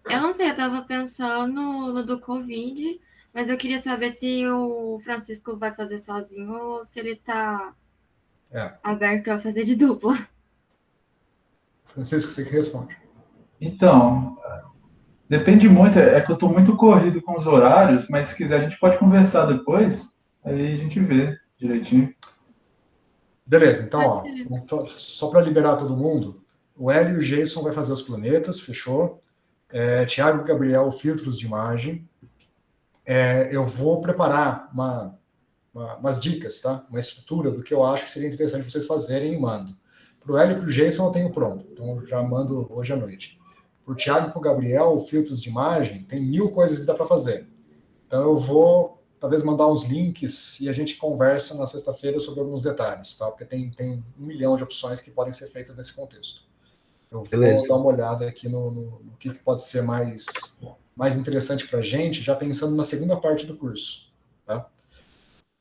Eu não sei, eu tava pensando no do Covid, mas eu queria saber se o Francisco vai fazer sozinho ou se ele tá aberto a fazer de dupla. Francisco, você que responde. Então, depende muito, é que eu estou muito corrido com os horários, mas se quiser a gente pode conversar depois, aí a gente vê direitinho. Beleza, então, só para liberar todo mundo, o Hélio e o Jason vai fazer os planetas, fechou? Tiago e Gabriel, filtros de imagem. Eu vou preparar umas dicas, tá? Uma estrutura do que eu acho que seria interessante vocês fazerem e mando. Para o Hélio e para o Jason eu tenho pronto, então eu já mando hoje à noite. Para o Tiago e para o Gabriel, filtros de imagem, tem 1000 coisas que dá para fazer. Então eu vou talvez mandar uns links e a gente conversa na sexta-feira sobre alguns detalhes, tá? Porque tem 1 milhão de opções que podem ser feitas nesse contexto. Eu vou dar uma olhada aqui no que pode ser mais interessante para a gente, já pensando na segunda parte do curso, tá?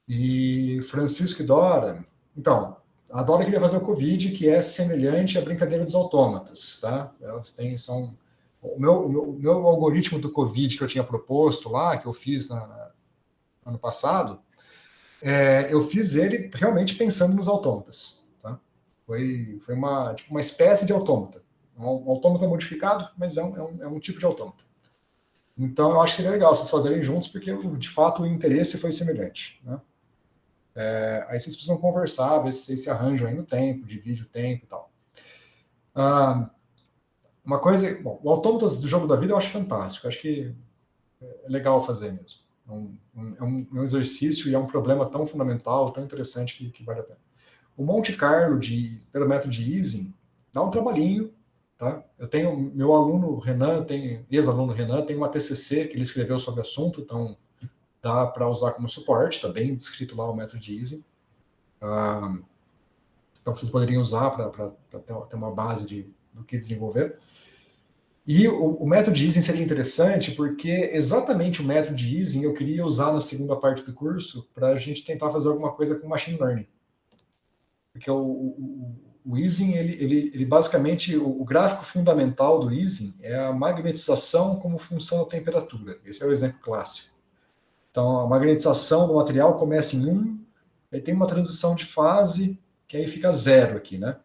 E Francisco e Dora, então, A Dora queria fazer o COVID, que é semelhante à brincadeira dos autômatas, tá? Elas são... O meu algoritmo do COVID que eu tinha proposto lá, que eu fiz ano passado, eu fiz ele realmente pensando nos autômatas, tá? Foi uma espécie de autômata. Um autômata modificado, mas é um tipo de autômata. Então, eu acho que seria legal vocês fazerem juntos, porque, de fato, o interesse foi semelhante, né? Aí vocês precisam conversar, ver se vocês se arranjam aí no tempo, divide o tempo e tal. Uma coisa... Bom, o autômatas do jogo da vida eu acho fantástico. Eu acho que é legal fazer mesmo. É um exercício e é um problema tão fundamental, tão interessante que vale a pena. O Monte Carlo, pelo método de Ising, dá um trabalhinho, tá? Eu tenho meu aluno Renan, ex-aluno Renan, tem uma TCC que ele escreveu sobre o assunto, então dá para usar como suporte, está bem descrito lá o método de Ising. Então vocês poderiam usar para ter uma base do que desenvolver. E o método de Ising seria interessante porque exatamente o método de Ising eu queria usar na segunda parte do curso para a gente tentar fazer alguma coisa com machine learning. Porque o Ising, ele basicamente, o gráfico fundamental do Ising é a magnetização como função da temperatura. Esse é o exemplo clássico. Então, a magnetização do material começa em 1, aí tem uma transição de fase que aí fica 0 aqui, né?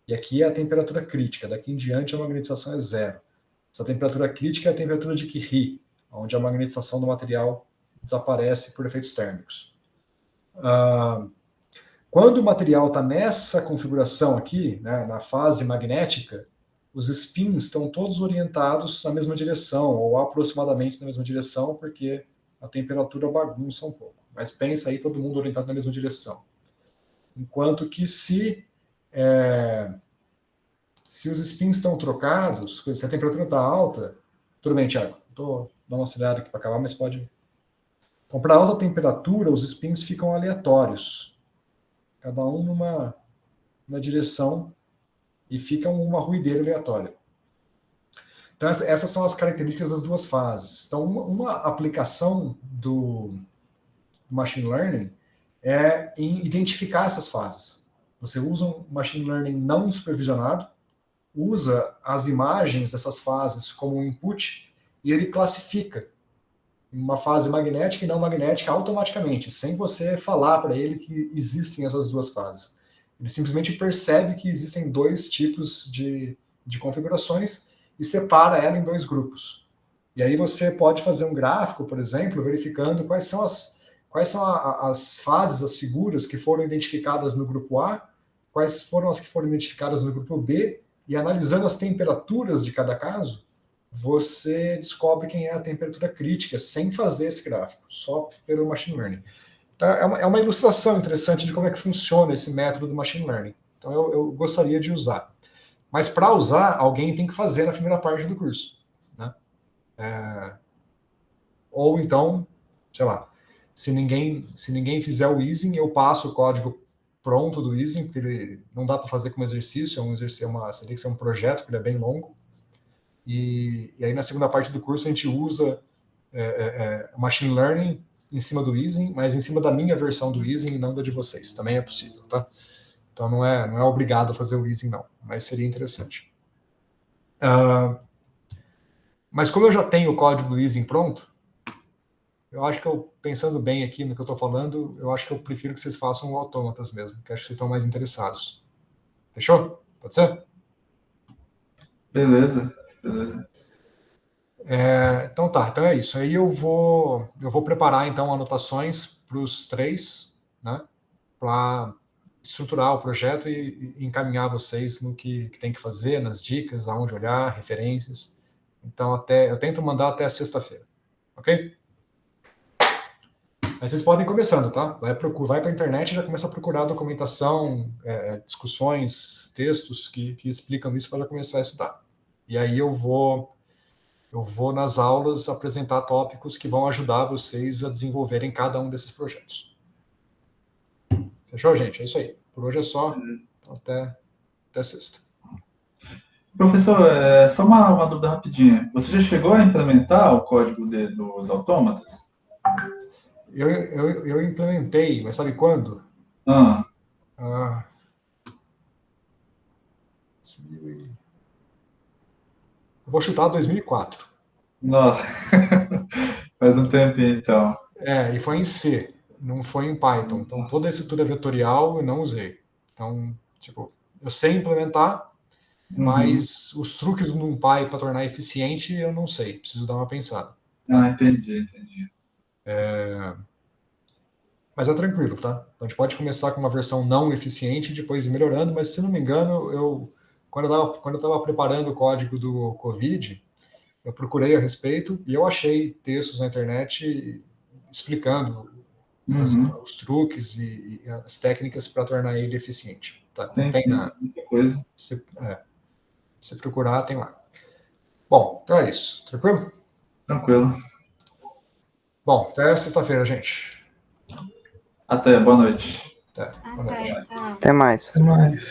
E aqui é a temperatura crítica. Daqui em diante a magnetização é 0. Essa temperatura crítica é a temperatura de Curie, onde a magnetização do material desaparece por efeitos térmicos. Quando o material está nessa configuração aqui, né, na fase magnética, os spins estão todos orientados na mesma direção, ou aproximadamente na mesma direção, porque a temperatura bagunça um pouco. Mas pensa aí, todo mundo orientado na mesma direção. Enquanto que se os spins estão trocados, se a temperatura está alta, tudo bem, Thiago, estou dando uma acelerada aqui para acabar, mas pode... Então, para alta temperatura, os spins ficam aleatórios, cada um numa direção, e fica uma ruideira aleatória. Então, essas são as características das duas fases. Então, uma aplicação do machine learning é em identificar essas fases. Você usa um machine learning não supervisionado, usa as imagens dessas fases como input e ele classifica uma fase magnética e não magnética automaticamente, sem você falar para ele que existem essas duas fases. Ele simplesmente percebe que existem dois tipos de configurações e separa ela em dois grupos. E aí você pode fazer um gráfico, por exemplo, verificando quais são as fases, as figuras que foram identificadas no grupo A, quais foram as que foram identificadas no grupo B, e analisando as temperaturas de cada caso, você descobre quem é a temperatura crítica, sem fazer esse gráfico, só pelo machine learning. Então, é uma ilustração interessante de como é que funciona esse método do machine learning. Então, eu gostaria de usar. Mas, para usar, alguém tem que fazer na primeira parte do curso, né? Ou então, sei lá, se ninguém fizer o Ising, eu passo o código pronto do Ising, porque ele não dá para fazer como exercício, teria que ser um projeto, que ele é bem longo. E aí, na segunda parte do curso, a gente usa machine learning em cima do Ising, mas em cima da minha versão do Ising e não da de vocês. Também é possível, tá? Então, não é obrigado a fazer o Ising, não. Mas seria interessante. Mas como eu já tenho o código do Ising pronto, eu acho que pensando bem aqui no que eu estou falando, eu acho que eu prefiro que vocês façam autômatas mesmo, que acho que vocês estão mais interessados. Fechou? Pode ser? Beleza. Então tá, então é isso. Aí eu vou preparar então anotações para os 3, né, para estruturar o projeto e encaminhar vocês no que tem que fazer, nas dicas, aonde olhar, referências. Então eu tento mandar até sexta-feira, ok? Mas vocês podem ir começando, tá? Vai para a internet e já começa a procurar documentação, discussões, textos que explicam isso para já começar a estudar. E aí eu vou nas aulas apresentar tópicos que vão ajudar vocês a desenvolverem cada um desses projetos. Fechou, gente? É isso aí. Por hoje é só. Então, até sexta. Professor, só uma dúvida rapidinha. Você já chegou a implementar o código dos autômatas? Eu implementei, mas sabe quando? Eu vou chutar 2004. Nossa, faz um tempinho então. E foi em C, não foi em Python. Então, toda a estrutura vetorial eu não usei. Então, tipo, eu sei implementar, mas os truques do NumPy para tornar eficiente eu não sei. Preciso dar uma pensada. Entendi. Mas é tranquilo, tá? Então, a gente pode começar com uma versão não eficiente e depois ir melhorando, mas se não me engano, quando eu estava preparando o código do Covid, eu procurei a respeito e eu achei textos na internet explicando os truques e as técnicas para tornar ele eficiente. Tá? Sim, não tem nada. Muita coisa. Se procurar, tem lá. Bom, então é isso. Tranquilo? Tranquilo. Bom, até sexta-feira, gente. Até, boa noite. Até, tchau. Até mais. Até mais.